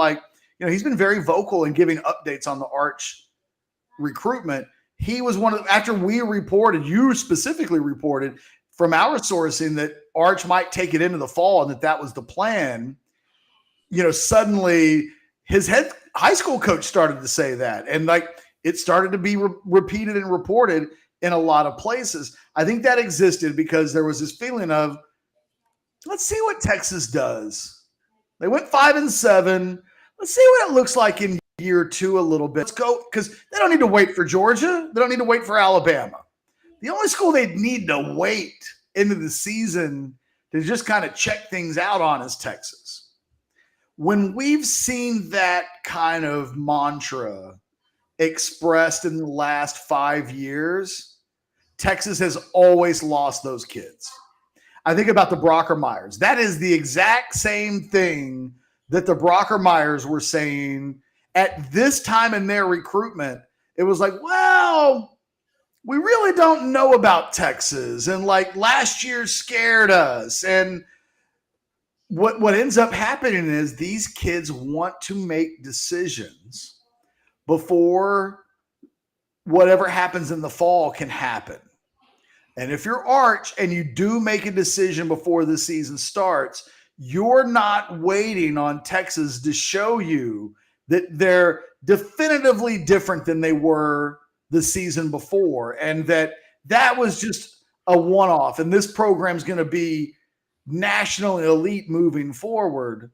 He's been very vocal in giving updates on the Arch recruitment. He was after we reported, you specifically reported from our sourcing that Arch might take it into the fall and that was the plan. Suddenly his head high school coach started to say that. And it started to be repeated and reported in a lot of places. I think that existed because there was this feeling of, let's see what Texas does. They went 5-7. Let's see what it looks like in year 2 a little bit. Let's go, because they don't need to wait for Georgia. They don't need to wait for Alabama. The only school they need to wait into the season to just kind of check things out on is Texas. When we've seen that kind of mantra expressed in the last 5 years, Texas has always lost those kids. I think about the Brockermeyers. That is the exact same thing that the Brockermeyers were saying at this time in their recruitment. It was like, well, we really don't know about Texas, and last year scared us. And what ends up happening is these kids want to make decisions before whatever happens in the fall can happen. And if you're Arch and you do make a decision before the season starts, you're not waiting on Texas to show you that they're definitively different than they were the season before, and that was just a one-off, and this program's going to be national elite moving forward.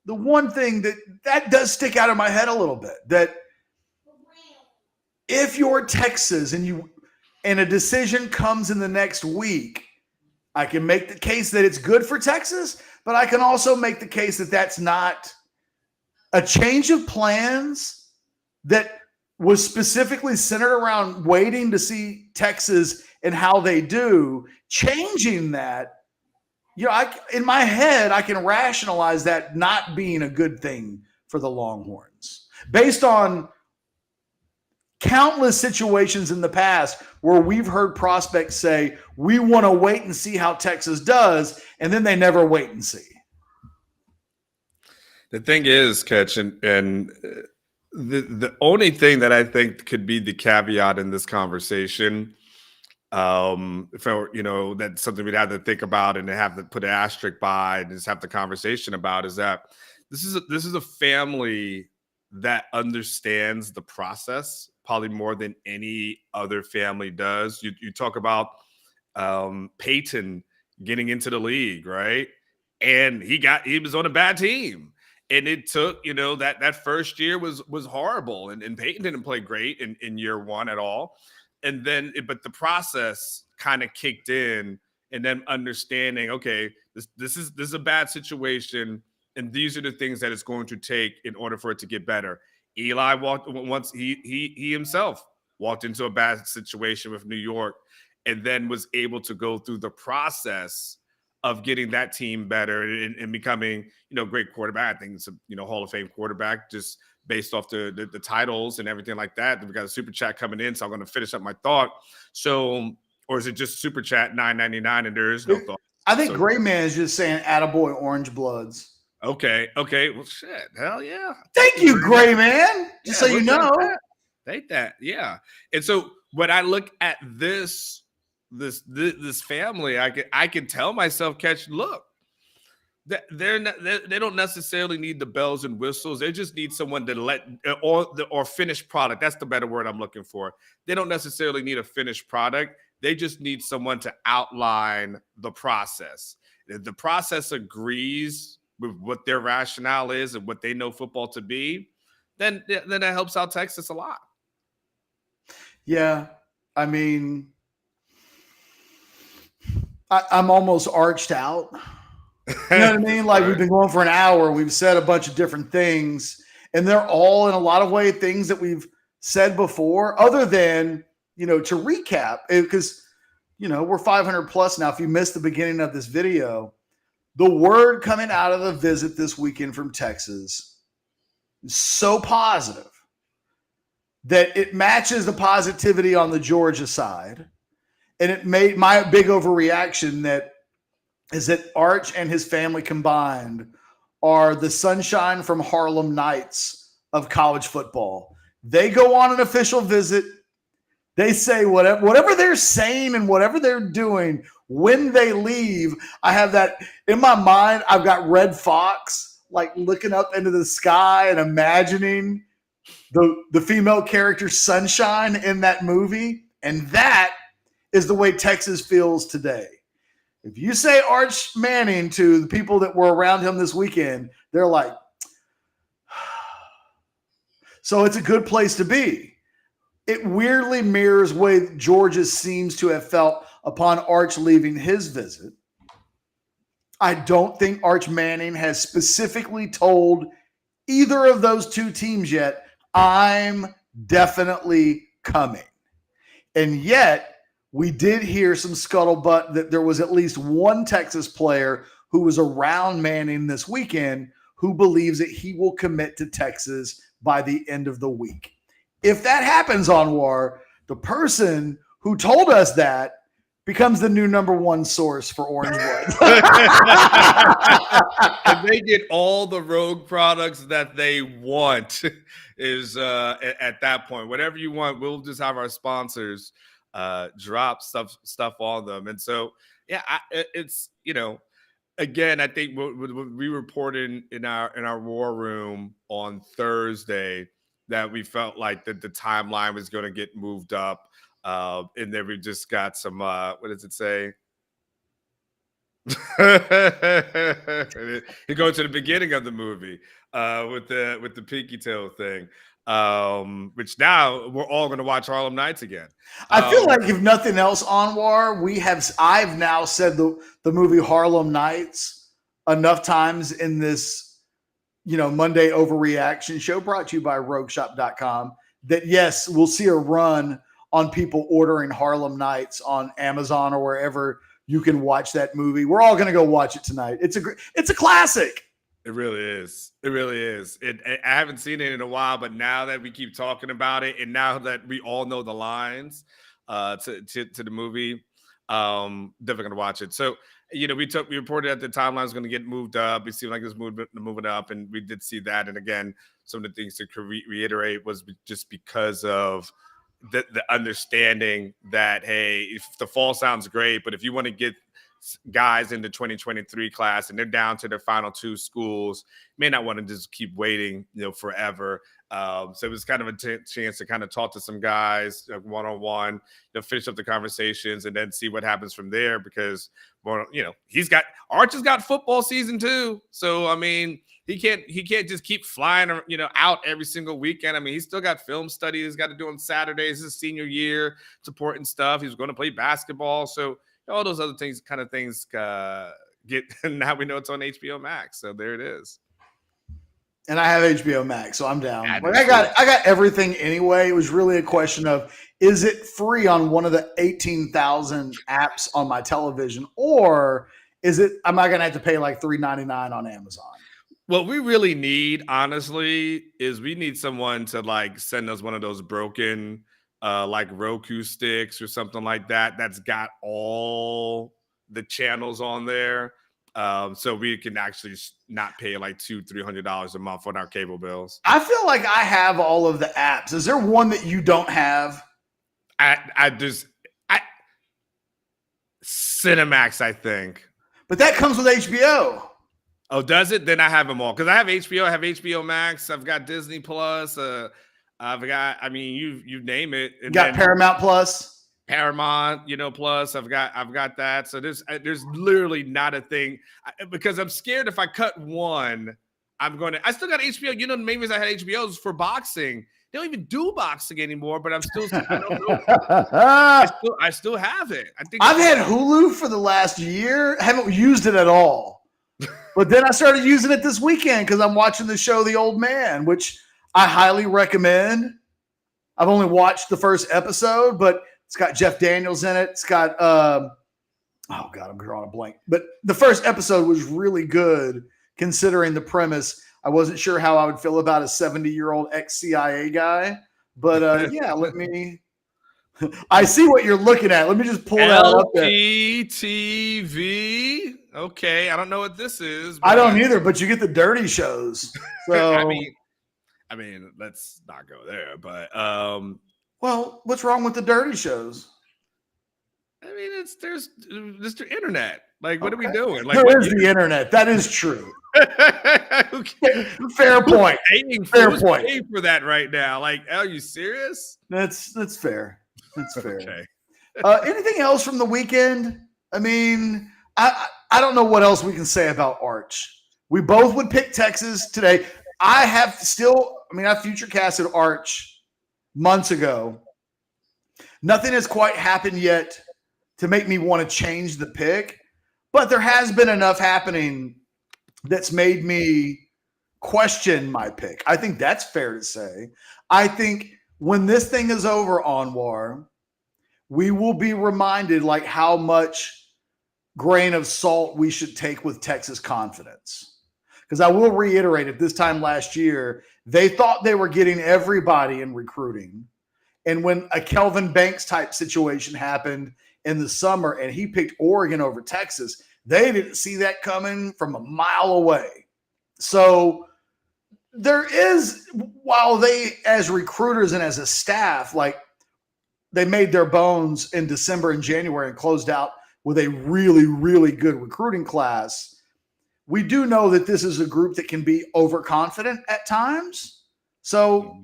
The one thing that does stick out in my head a little bit, that if you're Texas and a decision comes in the next week, I can make the case that it's good for Texas, but I can also make the case that that's not a change of plans that was specifically centered around waiting to see Texas and how they do. Changing that, in my head, I can rationalize that not being a good thing for the Longhorns based on countless situations in the past where we've heard prospects say, we want to wait and see how Texas does, and then they never wait and see. The thing is, Ketchum, and the only thing that I think could be the caveat in this conversation, that's something we'd have to think about and have to put an asterisk by and just have the conversation about, is that this is a family that understands the process probably more than any other family does. You talk about Peyton getting into the league, right? And he was on a bad team. And it took, that first year was horrible. And Peyton didn't play great in year 1 at all. And then, but the process kind of kicked in, and then understanding, okay, this is a bad situation, and these are the things that it's going to take in order for it to get better. Eli walked once he himself walked into a bad situation with New York, and then was able to go through the process of getting that team better and becoming, great quarterback. I think it's a Hall of Fame quarterback just based off the titles and everything like that. We got a super chat coming in, so I'm going to finish up my thought. So, or is it just super chat $9.99 and there is no thought? I think So, Gray Man is just saying "Attaboy Orangebloods." Okay. Well, shit. Hell yeah. Thank you, Gray Man. Just so you know. Take that. Yeah. And so when I look at this family, I can tell myself, Catch, look, they don't necessarily need the bells and whistles. They just need someone to or finished product. That's the better word I'm looking for. They don't necessarily need a finished product. They just need someone to outline the process. If the process agrees with what their rationale is and what they know football to be, then that helps out Texas a lot. Yeah, I mean, I'm almost arched out. You know what I mean? Like, we've been going for an hour. We've said a bunch of different things, and they're all in a lot of ways things that we've said before, other than, to recap, because, we're 500 plus now. If you missed the beginning of this video, the word coming out of the visit this weekend from Texas is so positive that it matches the positivity on the Georgia side. And it made my big overreaction that Arch and his family combined are the sunshine from Harlem Nights of college football. They go on an official visit. They say whatever they're saying and whatever they're doing when they leave. I have that in my mind. I've got Red Fox like looking up into the sky and imagining the female character Sunshine in that movie. And that is the way Texas feels today. If you say Arch Manning to the people that were around him this weekend, they're like, so it's a good place to be. It weirdly mirrors what Georgia seems to have felt upon Arch leaving his visit. I don't think Arch Manning has specifically told either of those two teams yet, I'm definitely coming. And yet, we did hear some scuttlebutt that there was at least one Texas player who was around Manning this weekend who believes that he will commit to Texas by the end of the week. If that happens, Anwar, the person who told us that becomes the new number one source for Orangebloods. And they get all the rogue products that they want is at that point. Whatever you want, we'll just have our sponsors drop stuff on them. And so, yeah, it's, again, I think what we reported in our war room on Thursday that we felt like that the timeline was going to get moved up. And then we just got some, what does it say? He goes to the beginning of the movie with the pinky toe thing, which now we're all going to watch Harlem Nights again. I feel like if nothing else, Anwar, I've now said the movie Harlem Nights enough times in this, Monday Overreaction show brought to you by RogueShop.com that yes, we'll see a run on people ordering Harlem Nights on Amazon or wherever you can watch that movie. We're all going to go watch it tonight. It's a classic. It really is. It really is. I haven't seen it in a while, but now that we keep talking about it, and now that we all know the lines to the movie, definitely gonna watch it. So, we reported that the timeline was going to get moved up. It seemed like it was moving up, and we did see that. And again, some of the things to reiterate was just because of the understanding that, hey, if the fall sounds great, but if you want to get guys in the 2023 class and they're down to their final two schools, may not want to just keep waiting, forever. So it was kind of a chance to kind of talk to some guys one-on-one, finish up the conversations and then see what happens from there, because, Arch has got football season too. So, I mean, he can't just keep flying, out every single weekend. I mean, he's still got film study he's got to do on Saturdays, his senior year, supporting stuff. He's going to play basketball. So all those other things get, now we know it's on HBO Max. So there it is. And I have HBO Max, so I'm down. I Like do I got everything anyway. It was really a question of, is it free on one of the 18,000 apps on my television, or am I gonna have to pay like $3.99 on Amazon? What we really need, honestly, is we need someone to like send us one of those broken like Roku sticks or something like that that's got all the channels on there. So we can actually not pay like $200-300 a month on our cable bills. I feel like I have all of the apps. Is there one that you don't have? I Cinemax, I think. But that comes with HBO. Oh, does it? Then I have them all because I have HBO. I have HBO Max. I've got Disney Plus. I've got. I mean, you name it. You got Paramount Plus. Paramount, plus I've got that. So there's literally not a thing because I'm scared if I cut one, I still got HBO. The main reason I had HBO is for boxing. They don't even do boxing anymore, but I don't know. I still have it. I think I've had Hulu for the last year. I haven't used it at all. But then I started using it this weekend because I'm watching the show The Old Man, which I highly recommend. I've only watched the first episode, but it's got Jeff Daniels in it. It's got oh God, I'm drawing a blank. But the first episode was really good considering the premise. I wasn't sure how I would feel about a 70-year-old ex-CIA guy, but yeah, I see what you're looking at. Let me just pull that up there. LPTV. Okay, I don't know what this is. I don't either, but you get the dirty shows. So I mean, let's not go there. But well, what's wrong with the dirty shows? I mean, there's the internet. Like, what are we doing? Like, there is the internet. That is true. Okay. Fair point. Fair point. Paying for that right now. Like, are you serious? That's fair. That's fair. Okay. Anything else from the weekend? I mean, I don't know what else we can say about Arch. We both would pick Texas today. I have future casted Arch months ago. Nothing has quite happened yet to make me want to change the pick, but there has been enough happening that's made me question my pick. I think that's fair to say. I think when this thing is over, Anwar, we will be reminded like how much grain of salt we should take with Texas confidence. Because I will reiterate, at this time last year, they thought they were getting everybody in recruiting. And when a Kelvin Banks type situation happened in the summer and he picked Oregon over Texas, they didn't see that coming from a mile away. So there is, while they, as recruiters and as a staff, like they made their bones in December and January and closed out with a really, really good recruiting class, we do know that this is a group that can be overconfident at times. So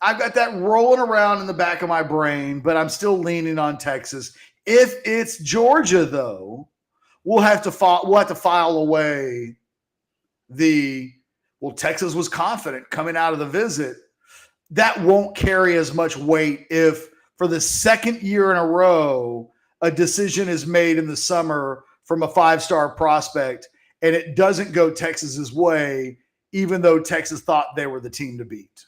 I've got that rolling around in the back of my brain, but I'm still leaning on Texas. If it's Georgia, though, we'll have to file away Texas was confident coming out of the visit. That won't carry as much weight if for the second year in a row, a decision is made in the summer from a 5-star prospect and it doesn't go Texas's way, even though Texas thought they were the team to beat.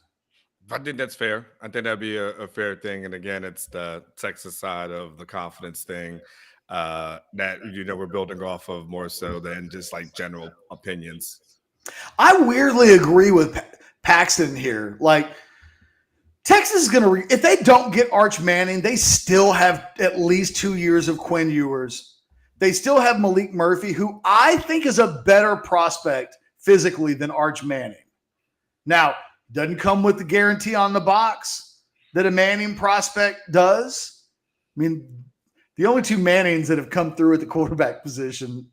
I think that's fair. I think that'd be a fair thing. And again, it's the Texas side of the confidence thing that we're building off of more so than just like general opinions. I weirdly agree with Paxton here. Like Texas is going to, if they don't get Arch Manning, they still have at least 2 years of Quinn Ewers. They still have Malik Murphy, who I think is a better prospect physically than Arch Manning. Now, doesn't come with the guarantee on the box that a Manning prospect does. I mean, the only two Mannings that have come through at the quarterback position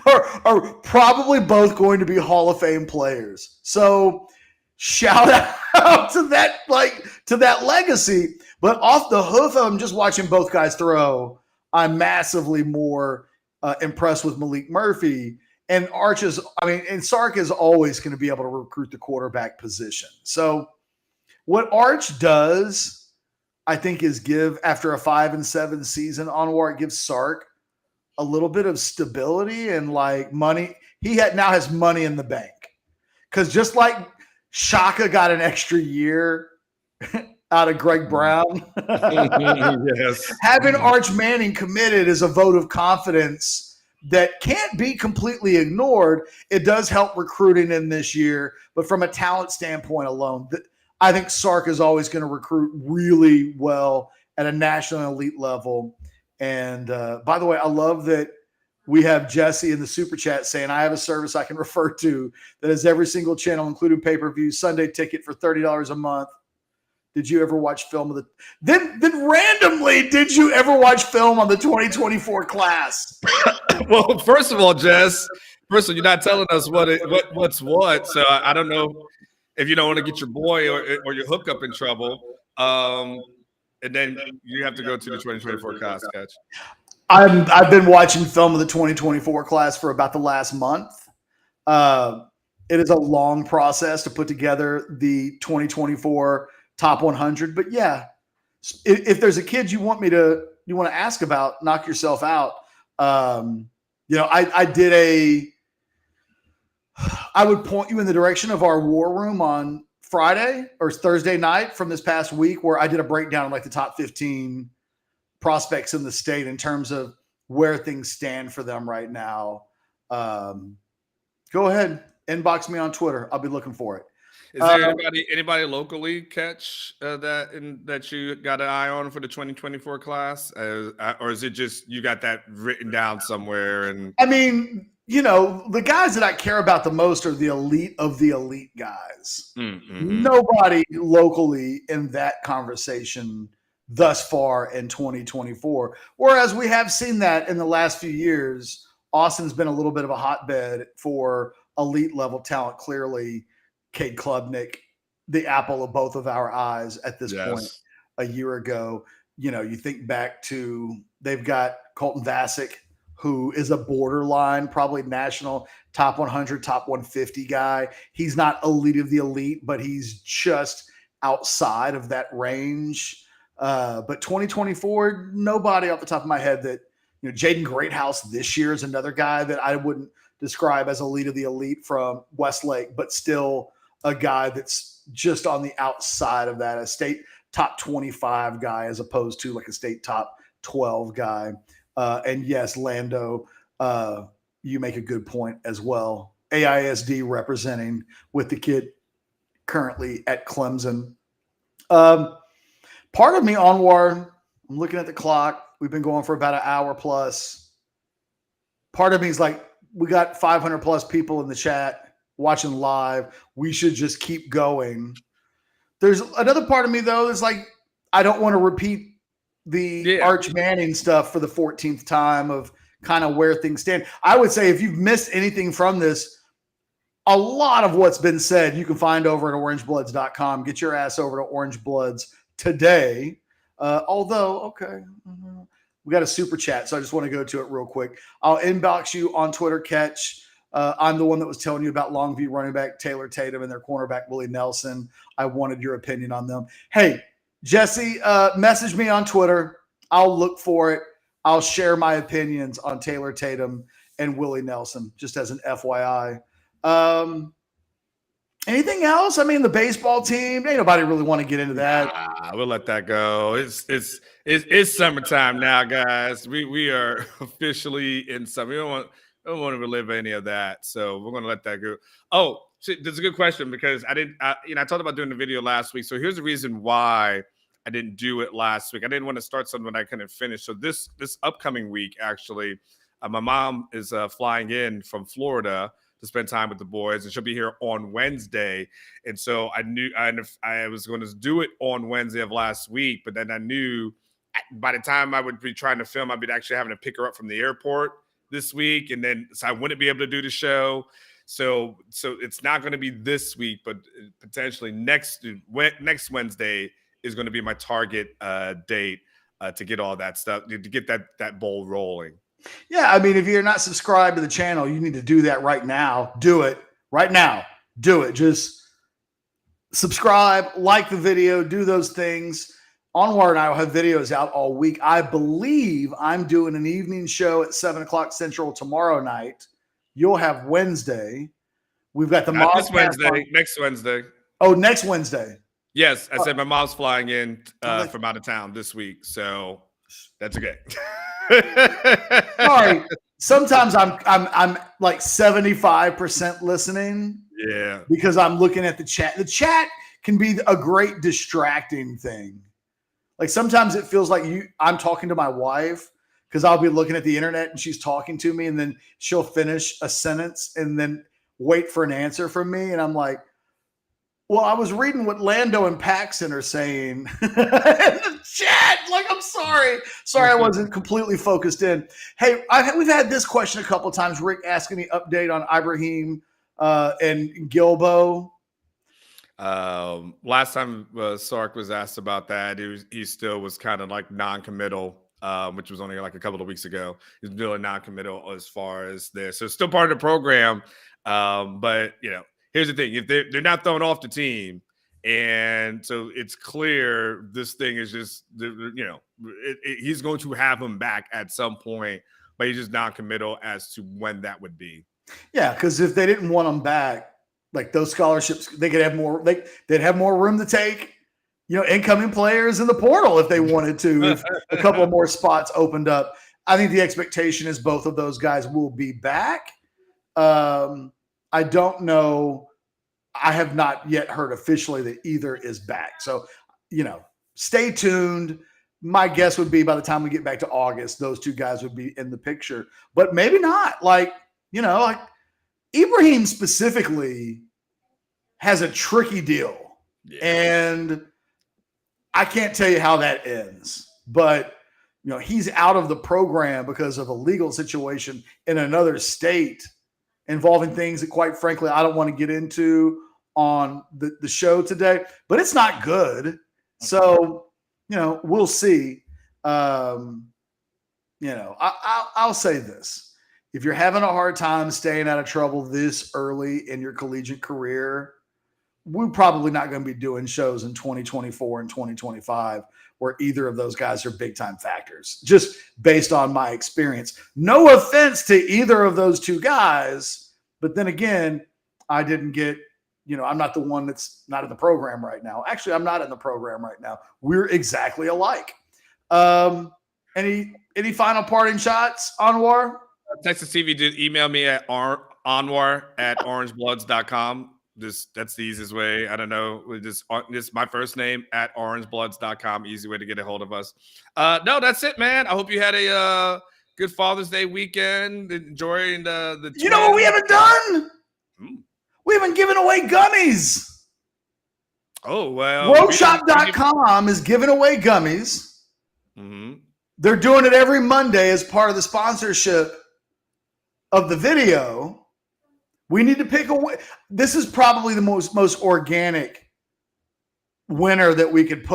are probably both going to be Hall of Fame players. So shout out to that legacy. But off the hoof, I'm just watching both guys throw. I'm massively more impressed with Malik Murphy. And Sark is always going to be able to recruit the quarterback position. So what Arch does, I think, is give, after a 5-7 season, Anwar, it gives Sark a little bit of stability and like money. He now has money in the bank. Because just like Shaka got an extra year out of Greg Brown, Yes. having Arch Manning committed is a vote of confidence that can't be completely ignored. It does help recruiting in this year, but from a talent standpoint alone, I think Sark is always going to recruit really well at a national elite level. And by the way, I love that we have Jesse in the super chat saying, I have a service I can refer to that has every single channel, including pay-per-view, Sunday ticket for $30 a month. Did you ever watch film of the then randomly, did you ever watch film on the 2024 class? Well, first of all, Jess, you're not telling us what's what. So I don't know if you don't want to get your boy or your hookup in trouble. And then you have to go to the 2024 class, Catch. I've been watching film of the 2024 class for about the last month. It is a long process to put together the 2024 top 100, but yeah, if there's a kid you want to ask about, knock yourself out. I would point you in the direction of our war room on Friday or Thursday night from this past week, where I did a breakdown of like the top 15 prospects in the state in terms of where things stand for them right now. Go ahead, inbox me on Twitter. I'll be looking for it. Is there anybody locally, Catch, that you got an eye on for the 2024 class, or is it just you got that written down somewhere? And I mean, the guys that I care about the most are the elite of the elite guys. Mm-hmm. Nobody locally in that conversation thus far in 2024. Whereas we have seen that in the last few years, Austin's been a little bit of a hotbed for elite level talent. Clearly, Cade Klubnik, the apple of both of our eyes at this point a year ago. You think back to, they've got Colton Vasek, who is a borderline, probably national top 100, top 150 guy. He's not elite of the elite, but he's just outside of that range. But 2024, nobody off the top of my head that, Jaden Greathouse this year is another guy that I wouldn't describe as elite of the elite from Westlake, but still a guy that's just on the outside of that, a state top 25 guy as opposed to like a state top 12 guy. And yes, Lando, you make a good point as well. AISD representing with the kid currently at Clemson. Part of me, Anwar, I'm looking at the clock. We've been going for about an hour plus. Part of me is like, we got 500 plus people in the chat watching live. We should just keep going. There's another part of me, though, is like, I don't want to repeat the Arch Manning stuff for the 14th time of kind of where things stand. I would say if you've missed anything from this, a lot of what's been said, you can find over at orangebloods.com. Get your ass over to Orangebloods today. We got a super chat, so I just want to go to it real quick. I'll inbox you on Twitter, Catch. I'm the one that was telling you about Longview running back Taylor Tatum and their cornerback Willie Nelson. I wanted your opinion on them. Hey, Jesse, message me on Twitter. I'll look for it. I'll share my opinions on Taylor Tatum and Willie Nelson, just as an FYI. Anything else? I mean, the baseball team, ain't nobody really want to get into that. We'll let that go. It's summertime now, guys. We are officially in summer. We don't want to relive any of that, so we're going to let that go. Oh, shit, that's a good question because I talked about doing the video last week. So here's the reason why I didn't do it last week. I didn't want to start something I couldn't finish. So this upcoming week, actually, my mom is flying in from Florida to spend time with the boys, and she'll be here on Wednesday. And so I knew I was going to do it on Wednesday of last week, but then I knew by the time I would be trying to film, I'd be actually having to pick her up from the airport this week, and then so I wouldn't be able to do the show. So it's not going to be this week, but potentially next Wednesday is going to be my target date to get all that stuff, to get that bowl rolling. Yeah, I mean, if you're not subscribed to the channel, you need to do that right now. Do it right now. Do it. Just subscribe, like the video, do those things. Anwar and I will have videos out all week. I believe I'm doing an evening show at 7 o'clock Central tomorrow night. You'll have Wednesday. We've got the Not mob this Wednesday. Next Wednesday. Oh, next Wednesday. Yes, I said my mom's flying in Oh, from out of town this week, so that's okay. Sorry. Sometimes I'm like 75% listening. Yeah. Because I'm looking at the chat. The chat can be a great distracting thing. Like sometimes it feels like I'm talking to my wife because I'll be looking at the internet and she's talking to me, and then she'll finish a sentence and then wait for an answer from me. And I'm like, well, I was reading what Lando and Paxton are saying in the chat. Like, I'm sorry. Sorry, I wasn't completely focused in. Hey, we've had this question a couple of times. Rick asking me update on Ibrahim and Gilbo. Last time Sark was asked about that, he still was kind of like non-committal, which was only like a couple of weeks ago. He's really non-committal as far as this. So still part of the program. But here's the thing: if they're not thrown off the team, and so it's clear this thing is just he's going to have him back at some point, but he's just non-committal as to when that would be. Yeah, because if they didn't want him back, like those scholarships, they could have more. They'd have more room to take, incoming players in the portal if they wanted to. If a couple of more spots opened up, I think the expectation is both of those guys will be back. I don't know. I have not yet heard officially that either is back. So, stay tuned. My guess would be by the time we get back to August, those two guys would be in the picture, but maybe not. Like Ibrahim specifically has a tricky deal. Yeah. And I can't tell you how that ends, but he's out of the program because of a legal situation in another state involving things that, quite frankly, I don't want to get into on the show today, but it's not good. So, we'll see. I'll say this. If you're having a hard time staying out of trouble this early in your collegiate career, we're probably not going to be doing shows in 2024 and 2025 where either of those guys are big-time factors, just based on my experience. No offense to either of those two guys, but then again, I didn't get, I'm not the one that's not in the program right now. Actually, I'm not in the program right now. We're exactly alike. Any final parting shots, Anwar? Texas TV did email me at Anwar@orangebloods.com. That's the easiest way. I don't know. This my first name at orangebloods.com. Easy way to get a hold of us. No, that's it, man. I hope you had a good Father's Day weekend. Enjoying the. You know what we haven't done? We haven't given away gummies. Oh, well. Rogueshop.com is giving away gummies. Mm-hmm. They're doing it every Monday as part of the sponsorship of the video. We need to pick a winner. This is probably the most organic winner that we could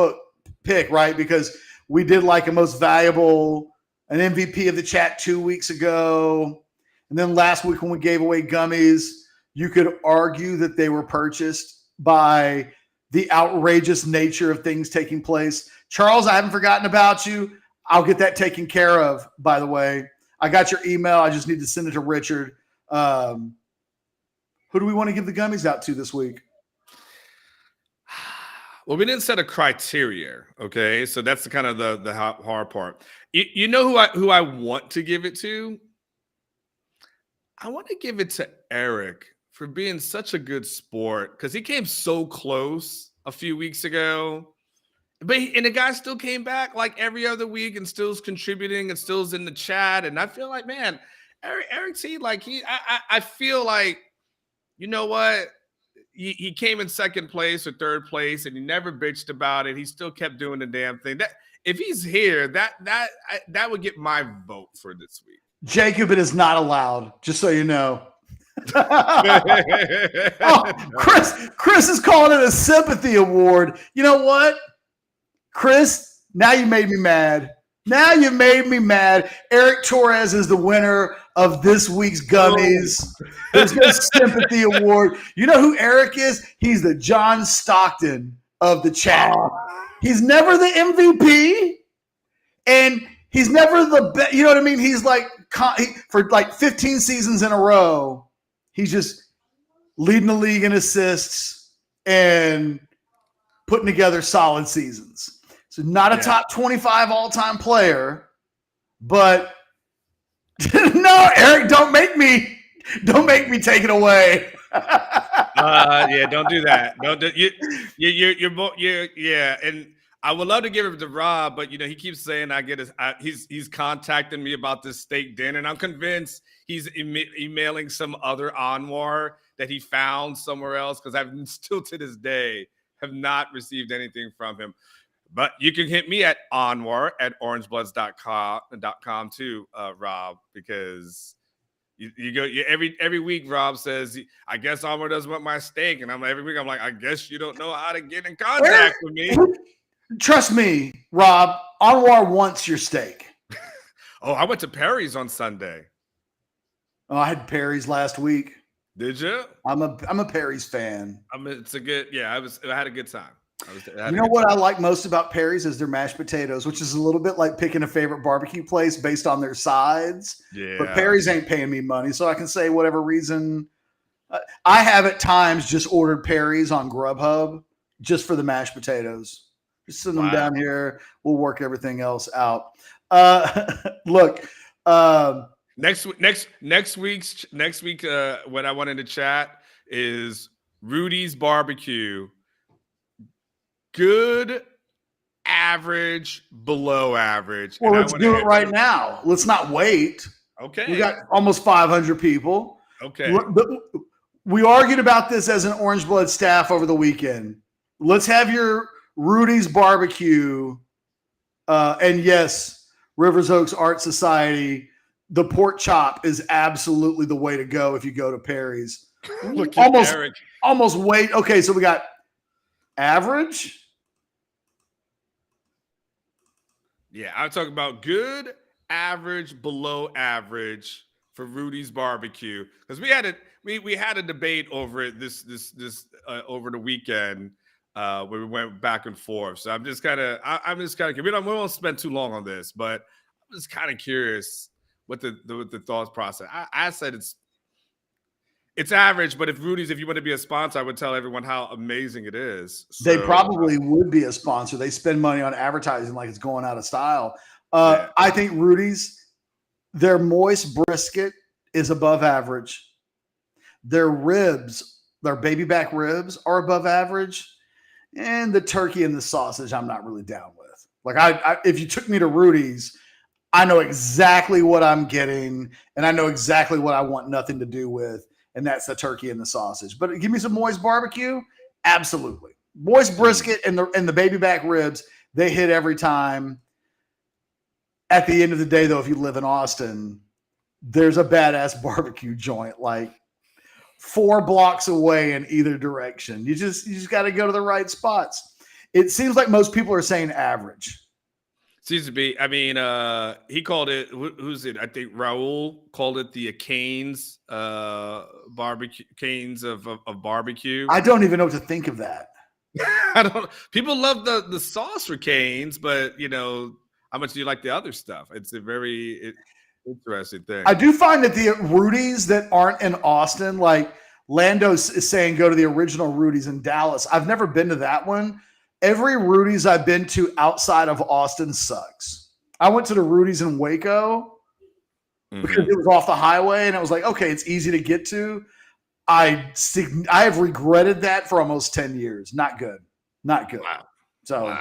pick, right? Because we did like a most valuable, an MVP of the chat 2 weeks ago. And then last week when we gave away gummies, you could argue that they were purchased by the outrageous nature of things taking place. Charles, I haven't forgotten about you. I'll get that taken care of, by the way. I got your email. I just need to send it to Richard. Who do we want to give the gummies out to this week? Well, we didn't set a criteria, okay? So that's kind of the hard part. You know who I want to give it to? I want to give it to Eric for being such a good sport because he came so close a few weeks ago. But the guy still came back like every other week and still is contributing and still is in the chat. And I feel like, man, Eric T, like I feel like, you know what? He came in second place or third place and he never bitched about it. He still kept doing the damn thing. That if he's here, that would get my vote for this week. Jacob, it is not allowed, just so you know. Oh, Chris is calling it a sympathy award. You know what? Chris, now you made me mad. Now you made me mad. Eric Torres is the winner of this week's gummies. There's no sympathy award. You know who Eric is? He's the John Stockton of the chat. He's never the MVP, and he's never the best. You know what I mean? He's like for like 15 seasons in a row. He's just leading the league in assists, and putting together solid seasons. So not a top 25 all-time player, but no, Eric, don't make me take it away. Don't do that. Don't do you're and I would love to give it to Rob, but he keeps saying he's contacting me about this steak dinner, and I'm convinced he's emailing some other Anwar that he found somewhere else, because I've still to this day have not received anything from him. But you can hit me at Anwar at orangebloods.com too, Rob, because you go every week. Rob says, I guess Anwar doesn't want my steak, and every week I'm like, I guess you don't know how to get in contact with me. Trust me, Rob, Anwar wants your steak. Oh, I went to Perry's on Sunday. Oh, I had Perry's last week. Did you? I'm a Perry's fan. It's a good. Yeah, I had a good time. You know what I like most about Perry's is their mashed potatoes, which is a little bit like picking a favorite barbecue place based on their sides. Yeah. But Perry's ain't paying me money, so I can say whatever reason. I have at times just ordered Perry's on Grubhub just for the mashed potatoes. Just send them down here. We'll work everything else out. Look. Next week, what I wanted to chat is Rudy's Barbecue. Good, average, below average. Well, let's do it right now. Let's not wait. Okay. We got almost 500 people. Okay. We argued about this as an Orange Blood staff over the weekend. Let's have your Rudy's Barbecue. And yes, Rivers Oaks Art Society. The pork chop is absolutely the way to go if you go to Perry's. Look at Eric. Almost wait. Okay, so we got average. Yeah, I'm talking about good, average, below average for Rudy's Barbecue, because we had a debate over it this over the weekend where we went back and forth. So I'm just kind of we won't spend too long on this, but I'm just kind of curious what the thought process. I said it's average, but if you want to be a sponsor, I would tell everyone how amazing it is. They probably would be a sponsor. They spend money on advertising like it's going out of style. I think Rudy's, their moist brisket is above average. Their ribs, their baby back ribs are above average. And the turkey and the sausage, I'm not really down with. Like I if you took me to Rudy's, I know exactly what I'm getting, and I know exactly what I want nothing to do with. And that's the turkey and the sausage. But give me some moist barbecue, absolutely. Moist brisket and the baby back ribs, they hit every time. At the end of the day, though, if you live in Austin, there's a badass barbecue joint like 4 blocks away in either direction. You just got to go to the right spots. It seems like most people are saying average. Seems to be. I mean, he called it. Who's it? I think Raul called it the Canes barbecue. Canes of barbecue. I don't even know what to think of that. I don't. People love the sauce for Canes, but how much do you like the other stuff? It's a very interesting thing. I do find that the Rudy's that aren't in Austin, like Lando's is saying, go to the original Rudy's in Dallas. I've never been to that one. Every Rudy's I've been to outside of Austin sucks. I went to the Rudy's in Waco because it was off the highway, and it was like, okay, it's easy to get to. I have regretted that for almost 10 years. Not good. Not good. Wow. So,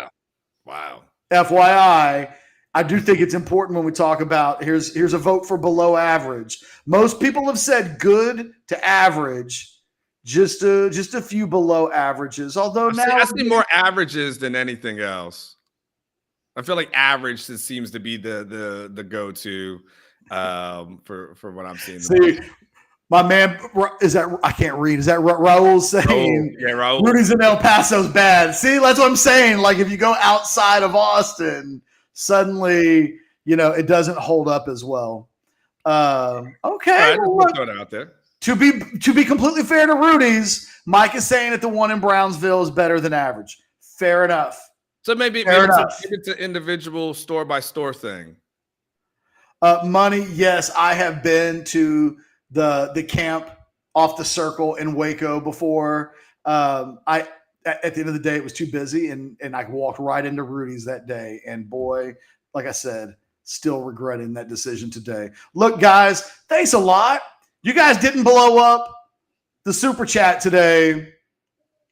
wow. FYI, I do think it's important when we talk about here's a vote for below average. Most people have said good to average. Just a few below averages. Although I see more averages than anything else. I feel like average just seems to be the go-to for what I'm seeing. See, my man, is that I can't read. Is that Raul saying? Yeah, Raul. Rudy's in El Paso's bad. See, that's what I'm saying. Like if you go outside of Austin, suddenly it doesn't hold up as well. Okay, well, throw it out there. To be completely fair to Rudy's, Mike is saying that the one in Brownsville is better than average. Fair enough. So maybe it's an individual store by store thing. Money, yes, I have been to the camp off the circle in Waco before. At the end of the day, it was too busy, and I walked right into Rudy's that day. And boy, like I said, still regretting that decision today. Look, guys, thanks a lot. You guys didn't blow up the super chat today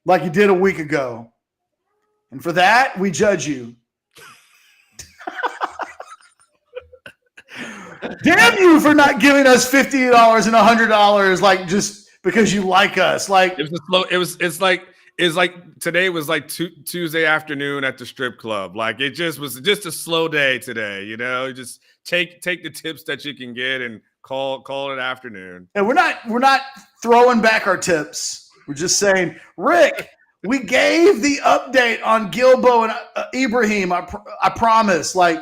like you did a week ago. And for that, we judge you. Damn you for not giving us $50 and $100, like just because you like us. Like it was a slow. It's like today was like Tuesday afternoon at the strip club. Like it just was just a slow day today. You know, just take the tips that you can get and call it afternoon. And we're not throwing back our tips. We're just saying, Rick, we gave the update on Gilbo and Ibrahim. I promise. Like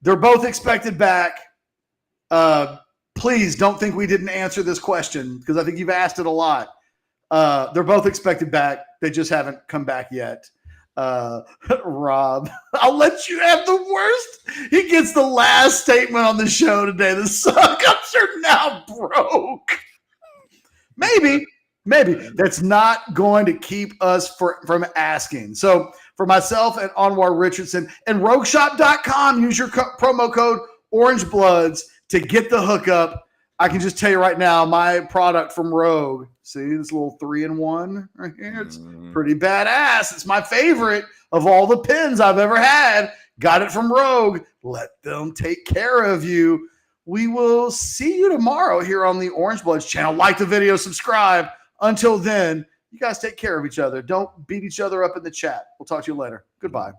they're both expected back. Please don't think we didn't answer this question because I think you've asked it a lot. They're both expected back. They just haven't come back yet. Rob, I'll let you have the worst. He gets the last statement on the show today. The suck-ups are now broke. Maybe that's not going to keep us from asking. So for myself and Anwar Richardson and RogueShop.com, use your promo code Orangebloods to get the hookup. I can just tell you right now, my product from Rogue, see this little 3-in-1 right here? It's pretty badass. It's my favorite of all the pins I've ever had. Got it from Rogue. Let them take care of you. We will see you tomorrow here on the Orangebloods channel. Like the video, subscribe. Until then, you guys take care of each other. Don't beat each other up in the chat. We'll talk to you later. Goodbye.